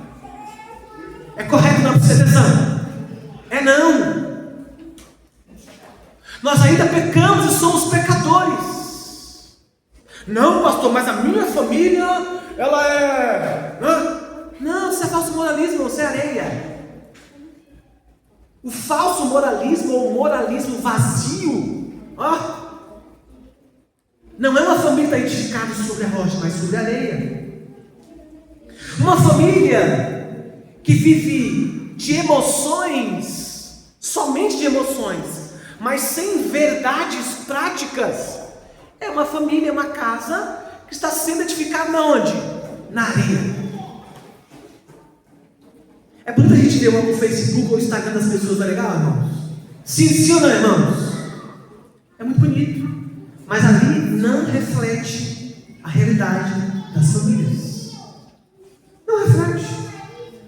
É correto na observação? É não. Nós ainda pecamos e somos pecadores. Não, pastor, mas a minha família, ela é... Não, isso é falso moralismo, você é areia. O falso moralismo ou moralismo vazio, não é uma família que está edificada sobre a rocha, mas sobre a areia. Uma família que vive de emoções, somente de emoções, mas sem verdades práticas, é uma família, uma casa que está sendo edificada na onde? Na areia. É bonito a gente ver o Facebook ou o Instagram das pessoas, não é legal, irmãos? Sim ou não, irmãos? É muito bonito. Mas ali não reflete a realidade das famílias. Não reflete.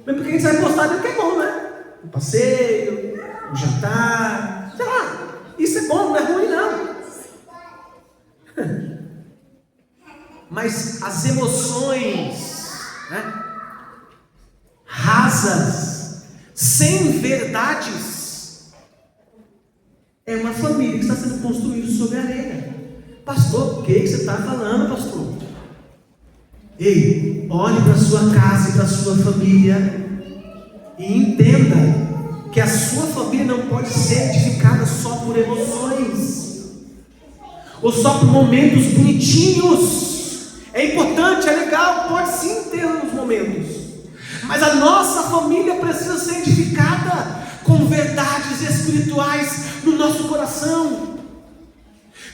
Mesmo porque a gente vai postar do que é bom, né? O passeio, o jantar, sei lá. Isso é bom, não é ruim não. Mas as emoções, né, rasas, sem verdades, é uma família que está sendo construída sobre a areia. Pastor, o que você está falando, pastor? Ei, olhe para a sua casa e para a sua família e entenda que a sua família não pode ser edificada só por emoções ou só por momentos bonitinhos. É É importante, é legal, pode sim ter uns momentos. Mas a nossa família precisa ser edificada com verdades espirituais no nosso coração.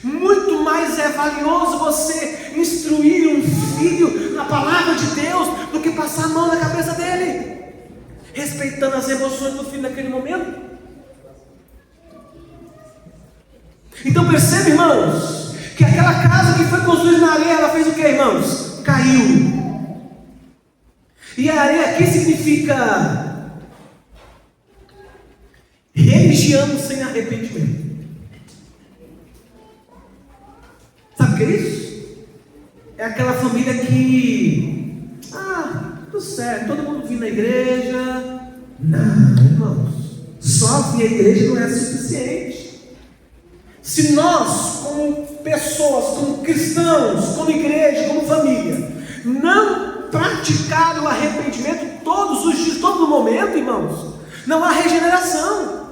Muito mais é valioso você instruir um filho na palavra de Deus do que passar a mão na cabeça dele, respeitando as emoções do filho naquele momento. Então percebe, irmãos, que aquela casa que foi construída na areia, ela fez o que, irmãos? Caiu. E a areia aqui significa religião sem arrependimento. Sabe o que é isso? É aquela família que, tudo certo, todo mundo vindo na igreja. Não, irmãos, só vir à igreja não é suficiente. Se nós, como pessoas, como cristãos, como igreja, como família, não praticar o arrependimento todos os dias, todo momento, irmãos, não há regeneração.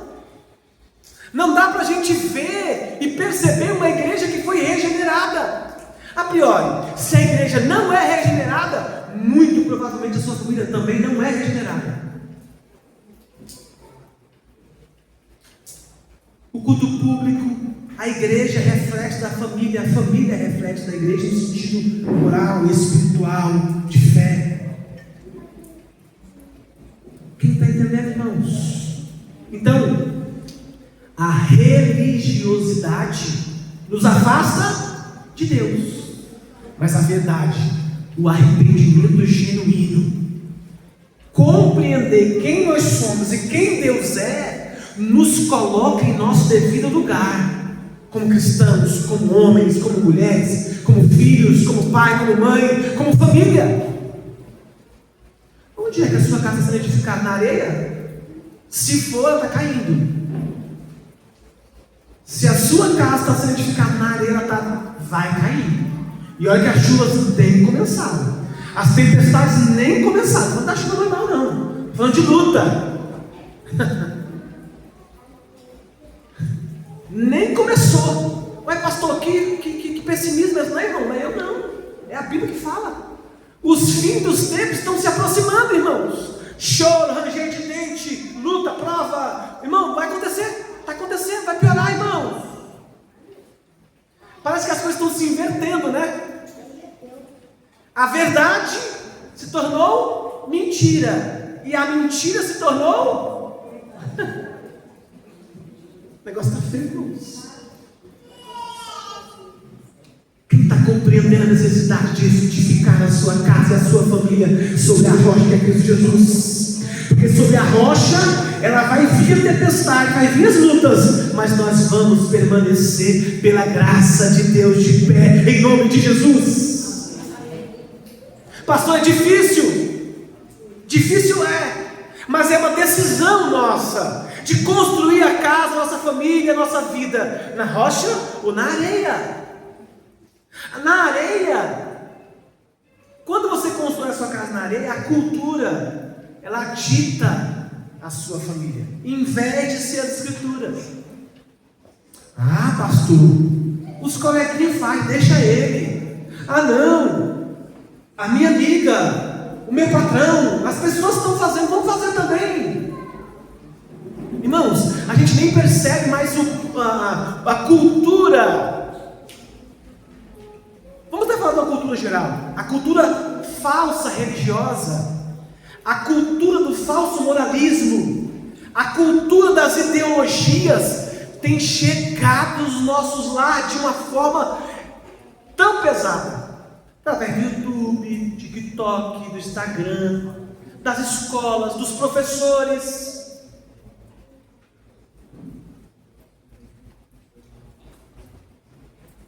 Não dá para a gente ver e perceber uma igreja que foi regenerada. A priori, se a igreja não é regenerada, muito provavelmente a sua família também não é regenerada. O culto público, a igreja reflete da família, a família reflete da igreja no sentido moral, espiritual, de fé. Quem está entendendo, irmãos? Então, a religiosidade nos afasta de Deus, mas a verdade, o arrependimento genuíno, compreender quem nós somos e quem Deus é, nos coloca em nosso devido lugar, como cristãos, como homens, como mulheres, como filhos, como pai, como mãe, como família. Onde é que a sua casa está sendo edificada? Na areia? Se for, ela está caindo. Se a sua casa está sendo edificada na areia, ela vai cair. E olha que as chuvas nem começaram, as tempestades nem começaram. Não está chuva normal, não. Estou falando de luta. Nem começou. Ué, pastor, que pessimismo, não é, irmão? Não é eu, não. É a Bíblia que fala. Os fins dos tempos estão se aproximando, irmãos. Choro, ranger de dente, luta, prova. Irmão, vai acontecer. Está acontecendo, vai piorar, irmão. Parece que as coisas estão se invertendo, né? A verdade se tornou mentira, e a mentira se tornou o negócio está feio, irmãos. Quem está compreendendo a necessidade de edificar a sua casa e a sua família sobre a rocha que é Cristo Jesus? Porque sobre a rocha ela vai vir a tempestade, vai vir as lutas, mas nós vamos permanecer pela graça de Deus de pé, em nome de Jesus. Pastor, é difícil? Difícil é, mas é uma decisão nossa, de construir a casa, nossa família, nossa vida, na rocha ou na areia. Na areia, quando você constrói a sua casa na areia, a cultura, ela dita a sua família, em vez de ser as escrituras. Pastor, os coleguinhas fazem, deixa ele. Não, a minha amiga, o meu patrão, as pessoas estão fazendo, vão fazer também. Irmãos, a gente nem percebe mais a cultura. Vamos até falar de uma cultura geral, a cultura falsa religiosa, a cultura do falso moralismo, a cultura das ideologias tem chegado nos nossos lares de uma forma tão pesada, através do YouTube, TikTok, do Instagram, das escolas, dos professores.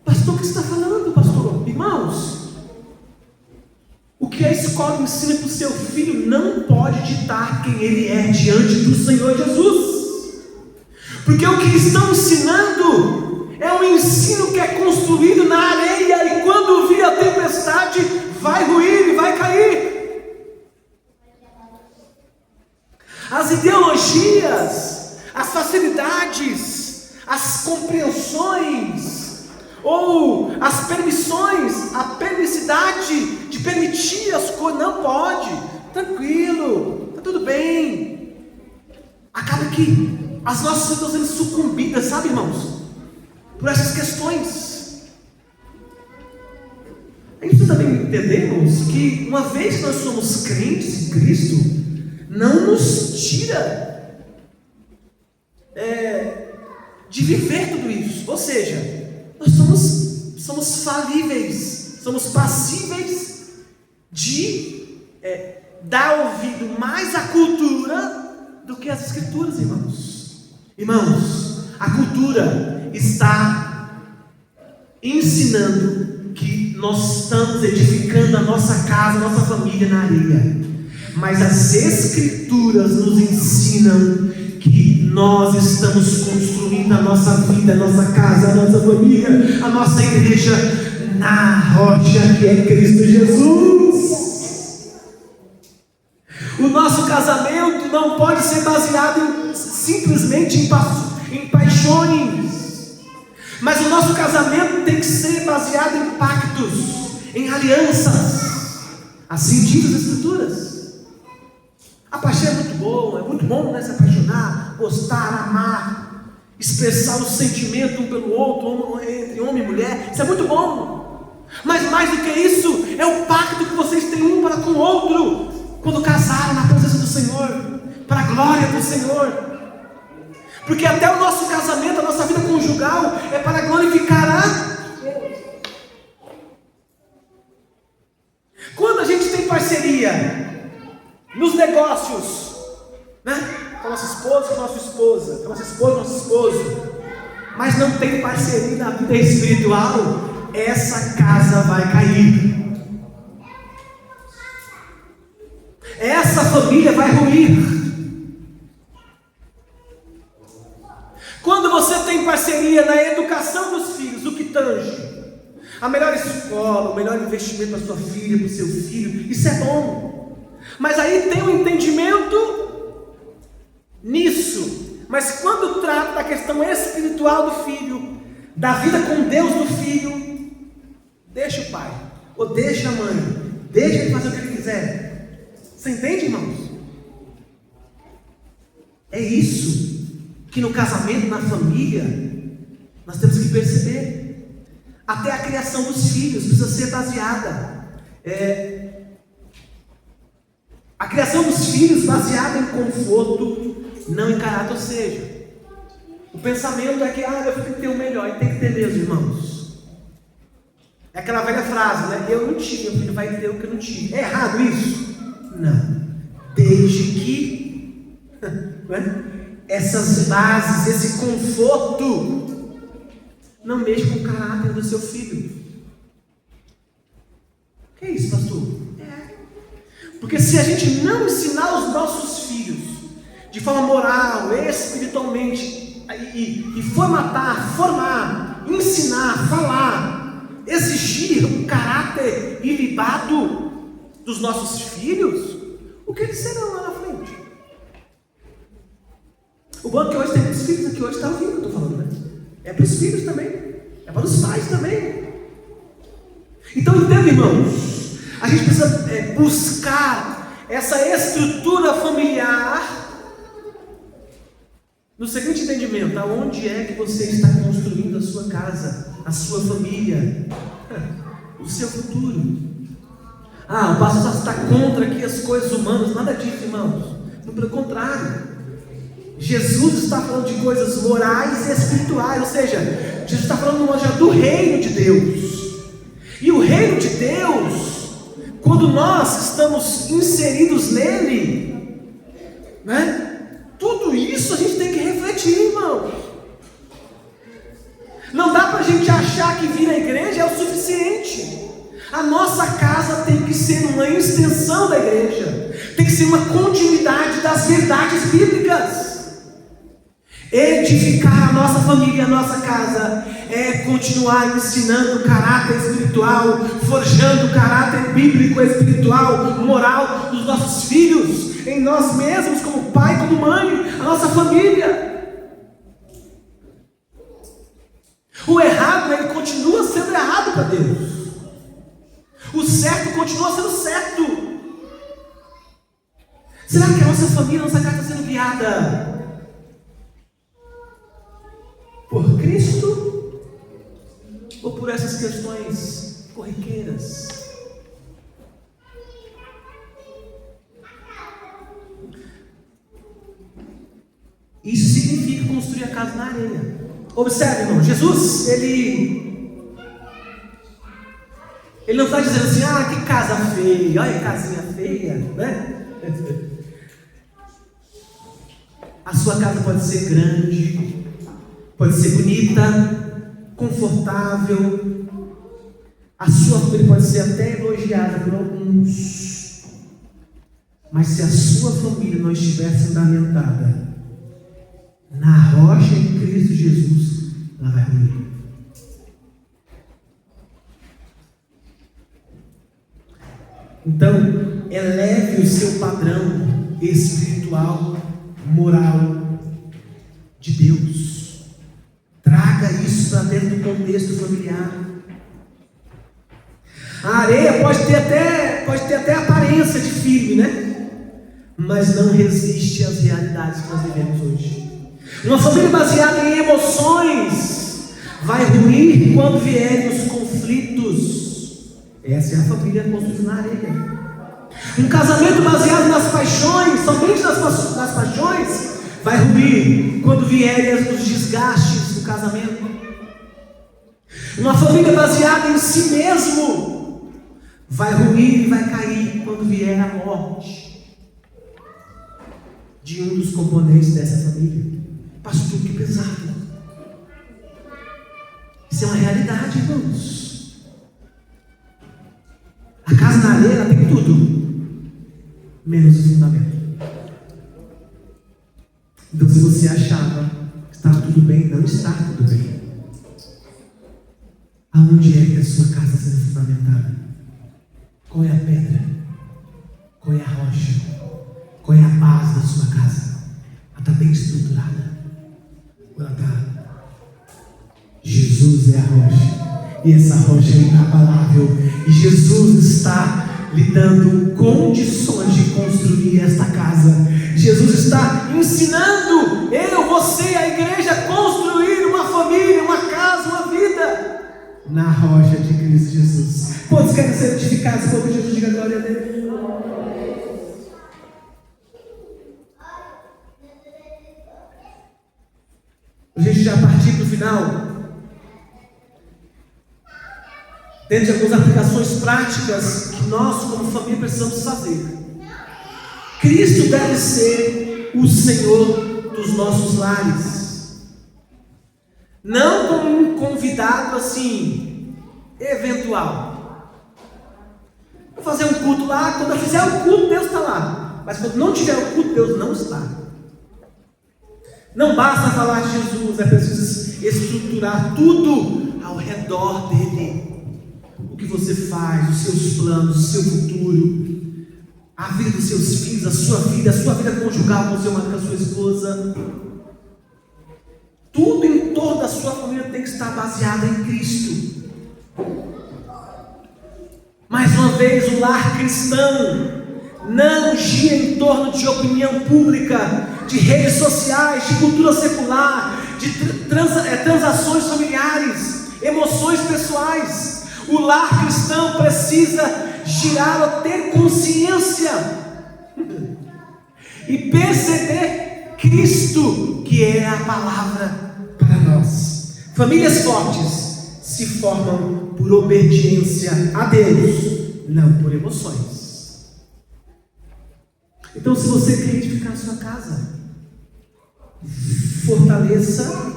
Pastor, o que você está falando, pastor? Irmãos, o que a escola ensina para o seu filho não pode ditar quem ele é diante do Senhor Jesus. Porque o que estão ensinando é um ensino que é construído na areia, e quando vir a tempestade, vai ruir e vai cair. As ideologias, as facilidades, as compreensões, ou as permissões, a permissividade tire as coisas, não pode, tranquilo, está tudo bem. Acaba que as nossas estão sendo sucumbidas, sabe, irmãos, por essas questões. A gente precisa também entender, irmãos, que uma vez que nós somos crentes em Cristo, não nos tira de viver tudo isso. Ou seja, nós somos falíveis, somos passíveis de dar ouvido mais à cultura do que às Escrituras, irmãos. Irmãos, a cultura está ensinando que nós estamos edificando a nossa casa, a nossa família na areia, mas as Escrituras nos ensinam que nós estamos construindo a nossa vida, a nossa casa, a nossa família, a nossa igreja na rocha que é Cristo Jesus. O nosso casamento não pode ser baseado simplesmente em paixões, mas o nosso casamento tem que ser baseado em pactos, em alianças, assim diz as Escrituras. A paixão é muito bom, né? Se apaixonar, gostar, amar, expressar o sentimento um pelo outro, entre homem e mulher, isso é muito bom. Mas mais do que isso, é o pacto que vocês têm um para com o outro, quando casaram na presença do Senhor, para a glória do Senhor. Porque até o nosso casamento, a nossa vida conjugal, é para glorificar a Deus. Quando a gente tem parceria nos negócios, né? Com a nossa esposa, com a nossa esposa, com a nossa esposa, com o nosso esposo, mas não tem parceria na vida espiritual, essa casa vai cair, essa família vai ruir. Quando você tem parceria na educação dos filhos, o que tange a melhor escola, o melhor investimento para sua filha, para o seu filho, isso é bom. Mas aí tem um entendimento nisso. Mas quando trata da questão espiritual do filho, da vida com Deus do filho, deixa o pai, ou deixa a mãe, deixa ele fazer o que ele quiser. Você entende, irmãos? É isso que no casamento, na família, nós temos que perceber. Até a criação dos filhos precisa ser baseada a criação dos filhos baseada em conforto, não em caráter. Ou seja, o pensamento é que meu filho tem que ter o melhor, e tem que ter mesmo, irmãos. É aquela velha frase, né? Eu não tive, meu filho vai ter o que eu não tive. É errado isso? Não. Desde que essas bases, esse conforto, não mexa com o caráter do seu filho. Que é isso, pastor? Porque se a gente não ensinar os nossos filhos de forma moral, espiritualmente, e formar, ensinar, falar, exigir um caráter ilibado dos nossos filhos, o que eles serão lá na frente? O bom é que hoje tem muitos filhos aqui, hoje está ouvindo o que eu estou falando, né? É para os filhos também, é para os pais também. Então entenda, irmãos, a gente precisa buscar essa estrutura familiar no seguinte entendimento: aonde é que você está construindo a sua casa, a sua família, o seu futuro? O pastor está contra aqui as coisas humanas. Nada disso, irmãos, pelo contrário, Jesus está falando de coisas morais e espirituais. Ou seja, Jesus está falando já do reino de Deus. E o reino de Deus, quando nós estamos inseridos nele, né? Tudo isso a gente tem que refletir, irmão. Não dá para a gente achar que vir à igreja é o suficiente. A nossa casa tem que ser uma extensão da igreja, tem que ser uma continuidade das verdades bíblicas. Edificar a nossa família, a nossa casa, é continuar ensinando o caráter espiritual, forjando o caráter bíblico, espiritual, moral dos nossos filhos, em nós mesmos, como pai, como mãe, a nossa família. O errado, ele continua sendo errado para Deus. O certo continua sendo certo. Será que a nossa família, a nossa casa está sendo guiada por Cristo ou por essas questões corriqueiras? Isso significa construir a casa na areia. Observe, irmão, Jesus, ele não está dizendo assim, que casa feia, olha que casinha feia, né? A sua casa pode ser grande, pode ser bonita, confortável, a sua família pode ser até elogiada por alguns, mas se a sua família não estiver fundamentada na rocha em Cristo Jesus, ela vai ruir. Então, eleve o seu padrão espiritual, moral de Deus. Traga isso para dentro do contexto familiar. A areia pode ter até aparência de firme, né? Mas não resiste às realidades que nós vivemos hoje. Uma família baseada em emoções vai ruir quando vierem os conflitos. Essa é a família construída na areia. Um casamento baseado nas paixões, somente nas paixões, vai ruir quando vierem os desgastes do casamento. Uma família baseada em si mesmo vai ruir e vai cair quando vier a morte de um dos componentes dessa família. Pastor, que pesado. Isso é uma realidade, irmãos. A casa na areia tem tudo, menos o fundamento. Então, se você achava que estava tudo bem, não está tudo bem. Aonde é que a sua casa está sendo fundamentada? Qual é a pedra? Qual é a rocha? Qual é a base da sua casa? Ela está bem estruturada? Ou ela está? Jesus é a rocha, e essa rocha é inabalável, e Jesus está lhe dando condições de construir esta casa. Jesus está ensinando eu, você, a igreja a construir uma família, uma casa, uma vida na rocha de Cristo Jesus. Quantos querem ser edificados por Jesus? Diga glória a Deus. A gente já partiu para o final. Dentro de algumas aplicações práticas que nós, como família, precisamos fazer. Cristo deve ser o Senhor dos nossos lares. Não como um convidado assim, eventual. Vou fazer um culto lá, quando eu fizer o culto, Deus está lá. Mas quando não tiver o culto, Deus não está. Não basta falar de Jesus, é preciso estruturar tudo ao redor dele. O que você faz, os seus planos, o seu futuro, a vida dos seus filhos, a sua vida conjugal com o seu marido, com a sua esposa. Tudo em torno da sua família tem que estar baseado em Cristo. Mais uma vez, o lar cristão não gira em torno de opinião pública, de redes sociais, de cultura secular, de transações familiares, emoções pessoais. O lar cristão precisa girar ou ter consciência e perceber Cristo, que é a palavra para nós. Famílias fortes se formam por obediência a Deus, não por emoções. Então, se você quer edificar a sua casa, fortaleça,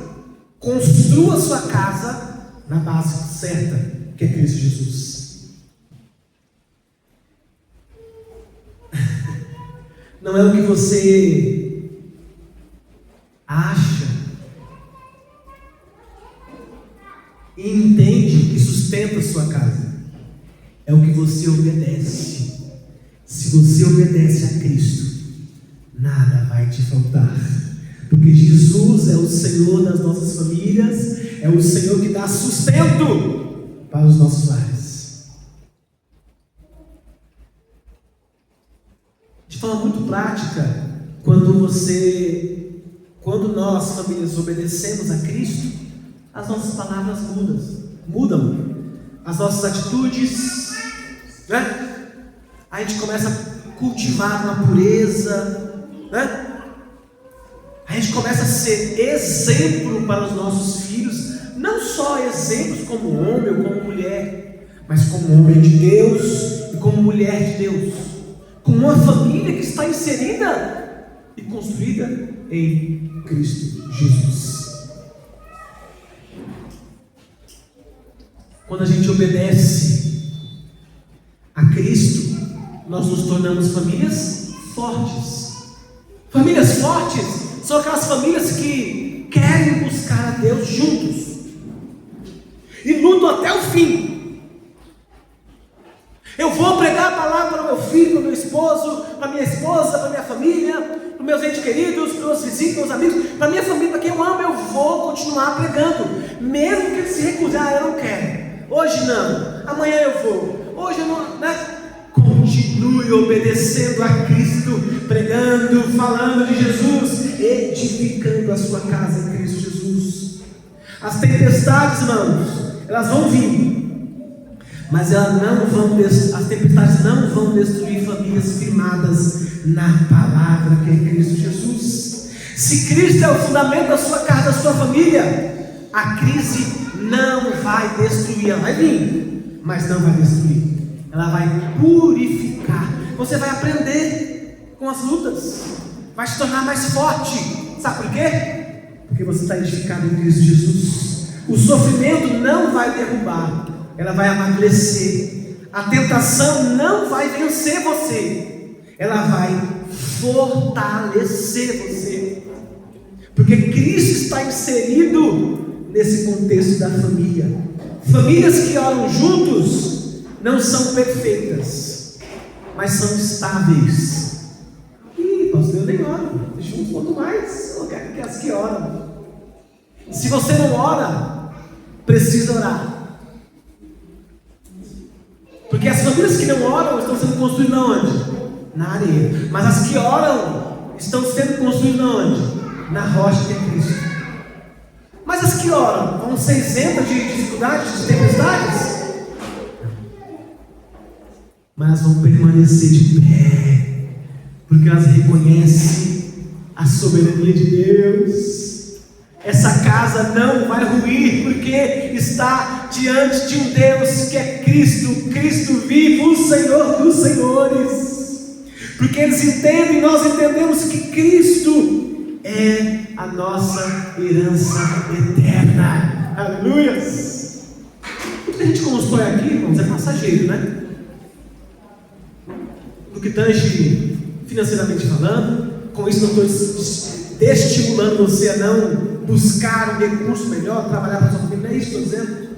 construa a sua casa na base certa, que é Cristo Jesus. Não é o que você acha e entende que sustenta a sua casa. É o que você obedece. Se você obedece a Cristo, nada vai te faltar. Porque Jesus é o Senhor das nossas famílias, é o Senhor que dá sustento para os nossos lares. de forma muito prática, quando nós, famílias, obedecemos a Cristo, as nossas palavras mudam, as nossas atitudes, né? A gente começa a cultivar uma pureza, né? A gente começa a ser exemplo para os nossos filhos, não só exemplos como homem ou como mulher, mas como homem de Deus e como mulher de Deus, como uma família que está inserida e construída em Cristo Jesus. Quando a gente obedece a Cristo, nós nos tornamos famílias fortes. Famílias fortes são aquelas famílias que querem buscar a Deus juntos e lutam até o fim. Eu vou pregar a palavra para o meu filho, para o meu esposo, para a minha esposa, para a minha família, para os meus entes queridos, para os meus vizinhos, para os meus amigos, para a minha família, para quem eu amo. Eu vou continuar pregando, mesmo que ele se recusar. Eu não quero, hoje não, amanhã eu vou, hoje eu não, né? Continue obedecendo a Cristo, pregando, falando de Jesus, edificando a sua casa em Cristo Jesus. As tempestades, irmãos, elas vão vir, mas as tempestades não vão destruir famílias firmadas na palavra que é Cristo Jesus. Se Cristo é o fundamento da sua casa, da sua família, a crise não vai destruir. Ela vai vir, mas não vai destruir. Ela vai purificar. Você vai aprender com as lutas, vai se tornar mais forte. Sabe por quê? Porque você está edificado em Cristo Jesus. O sofrimento não vai derrubar, ela vai amadurecer. A tentação não vai vencer você, ela vai fortalecer você, porque Cristo está inserido nesse contexto da família. Famílias que oram juntos não são perfeitas, mas são estáveis. Pastor, eu nem oro, juntos quanto mais, eu quero que as que oram. Se você não ora, precisa orar, porque as famílias que não oram estão sendo construídas na onde? Na areia. Mas as que oram estão sendo construídas na onde? Na rocha que é Cristo. Mas as que oram vão ser isentas de dificuldades, de tempestades? Mas vão permanecer de pé, porque elas reconhecem a soberania de Deus. Essa casa não vai ruir, porque está diante de um Deus que é Cristo, Cristo vivo, o Senhor dos senhores. Porque eles entendem, nós entendemos que Cristo é a nossa herança eterna. Aleluias! O que a gente constrói aqui, irmãos, é passageiro, né? No que tange financeiramente falando, com isso não estou desestimulando você a não buscar um recurso melhor, trabalhar para a sua família, não é isso que estou dizendo,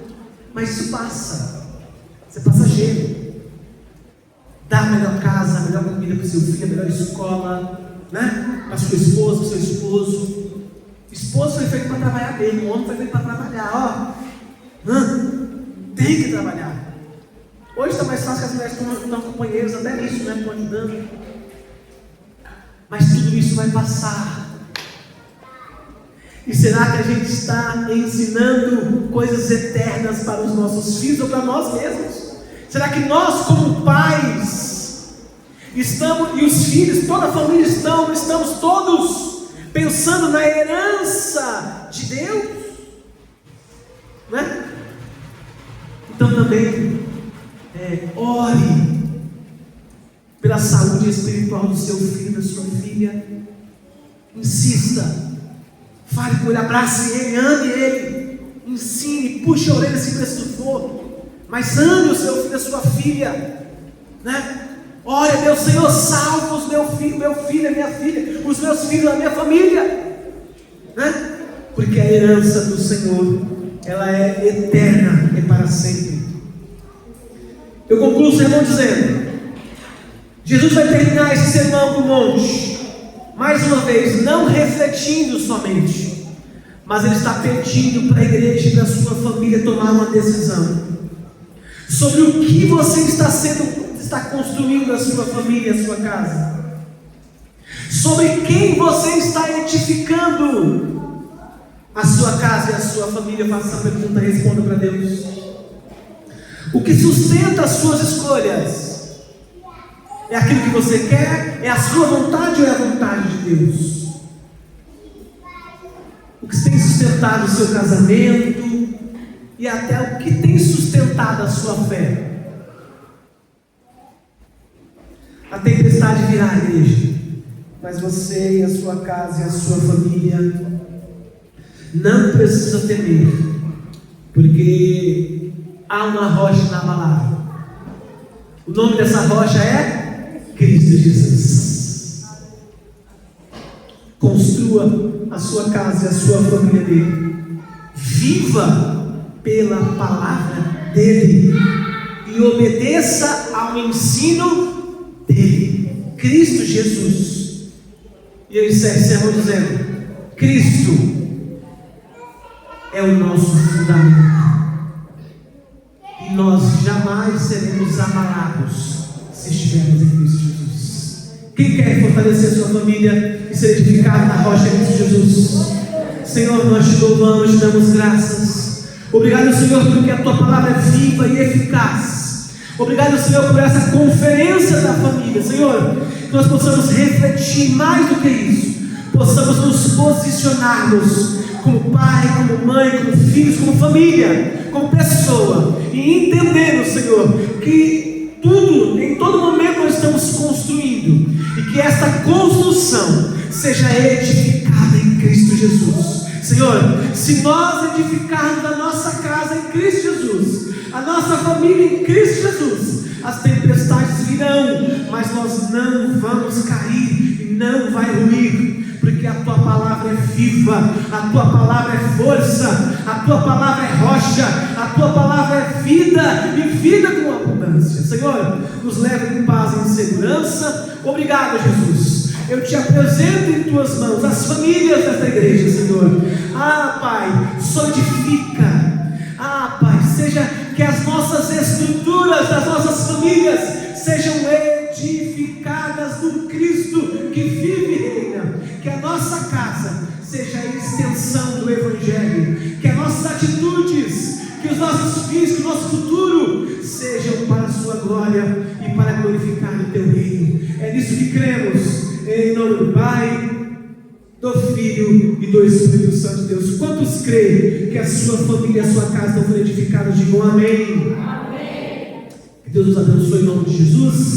mas isso passa, isso é passageiro. Dar a melhor casa, a melhor comida para o seu filho, a melhor escola, né? Para a sua esposa, para o seu esposo. O esposo foi feito para trabalhar bem, o homem foi feito para trabalhar, tem que trabalhar. Hoje está mais fácil que as mulheres estão companheiros, até nisso, né? Estão ajudando. Mas tudo isso vai passar. E será que a gente está ensinando coisas eternas para os nossos filhos ou para nós mesmos? Será que nós, como pais, estamos, e os filhos, toda a família estamos todos pensando na herança de Deus? Né? Então também ore pela saúde espiritual do seu filho, da sua filha. Insista, fale com ele, abrace ele, ame ele, ensine, puxe a orelha se preciso for, mas ame o seu filho, a sua filha, né? Ore a Deus, Senhor, salva os meu filho, a minha filha, os meus filhos, a minha família, né? Porque a herança do Senhor, ela é eterna, é para sempre. Eu concluo o sermão dizendo: Jesus vai terminar esse sermão do monte, mais uma vez, não refletindo somente, mas ele está pedindo para a igreja e para a sua família tomar uma decisão sobre o que você está construindo a sua família, a sua casa. Sobre quem você está edificando a sua casa e a sua família? Faça essa pergunta e responda para Deus. O que sustenta as suas escolhas? É aquilo que você quer? É a sua vontade ou é a vontade de Deus? O que tem sustentado o seu casamento e até o que tem sustentado a sua fé? A tempestade virá, igreja, mas você e a sua casa e a sua família não precisam temer, porque há uma rocha inabalável. O nome dessa rocha é Cristo Jesus. Construa a sua casa e a sua família dele. Viva pela palavra dele e obedeça ao ensino dele, Cristo Jesus. E eu encerro esse sermão dizendo: Cristo é o nosso fundamento, e nós jamais seremos abalados se estivermos em Cristo Jesus. Quem quer fortalecer sua família e ser edificado na rocha de Cristo Jesus? Senhor, nós te louvamos, te damos graças. Obrigado, Senhor, porque a tua palavra é viva e eficaz. Obrigado, Senhor, por essa conferência da família. Senhor, que nós possamos refletir mais do que isso, possamos nos posicionarmos como pai, como mãe, como filhos, como família, como pessoa, e entendendo, Senhor, que tudo, em todo momento nós estamos construindo, e que essa construção seja edificada em Cristo Jesus. Senhor, se nós edificarmos a nossa casa em Cristo Jesus, a nossa família em Cristo Jesus, as tempestades virão, mas nós não vamos cair e não vai ruir, porque a tua palavra é viva, a tua palavra é força, a tua palavra é rocha, a tua palavra é vida, e vida com abundância. Senhor, nos leve em paz e em segurança. Obrigado, Jesus. Eu te apresento em tuas mãos as famílias desta igreja, Senhor. Pai, solidifica. Pai, seja que as nossas estruturas das nossas famílias sejam edificadas no Cristo que vive e reina. Que a nossa casa seja a extensão do Evangelho. Que as nossas atitudes, que os nossos filhos, que o nosso futuro sejam para a sua glória e para glorificar o teu reino. É nisso que cremos, em nome do Pai, do Filho e do Espírito Santo de Deus. Quantos creem que a sua família e a sua casa estão edificadas? Digam amém. Amém. Que Deus nos abençoe em nome de Jesus.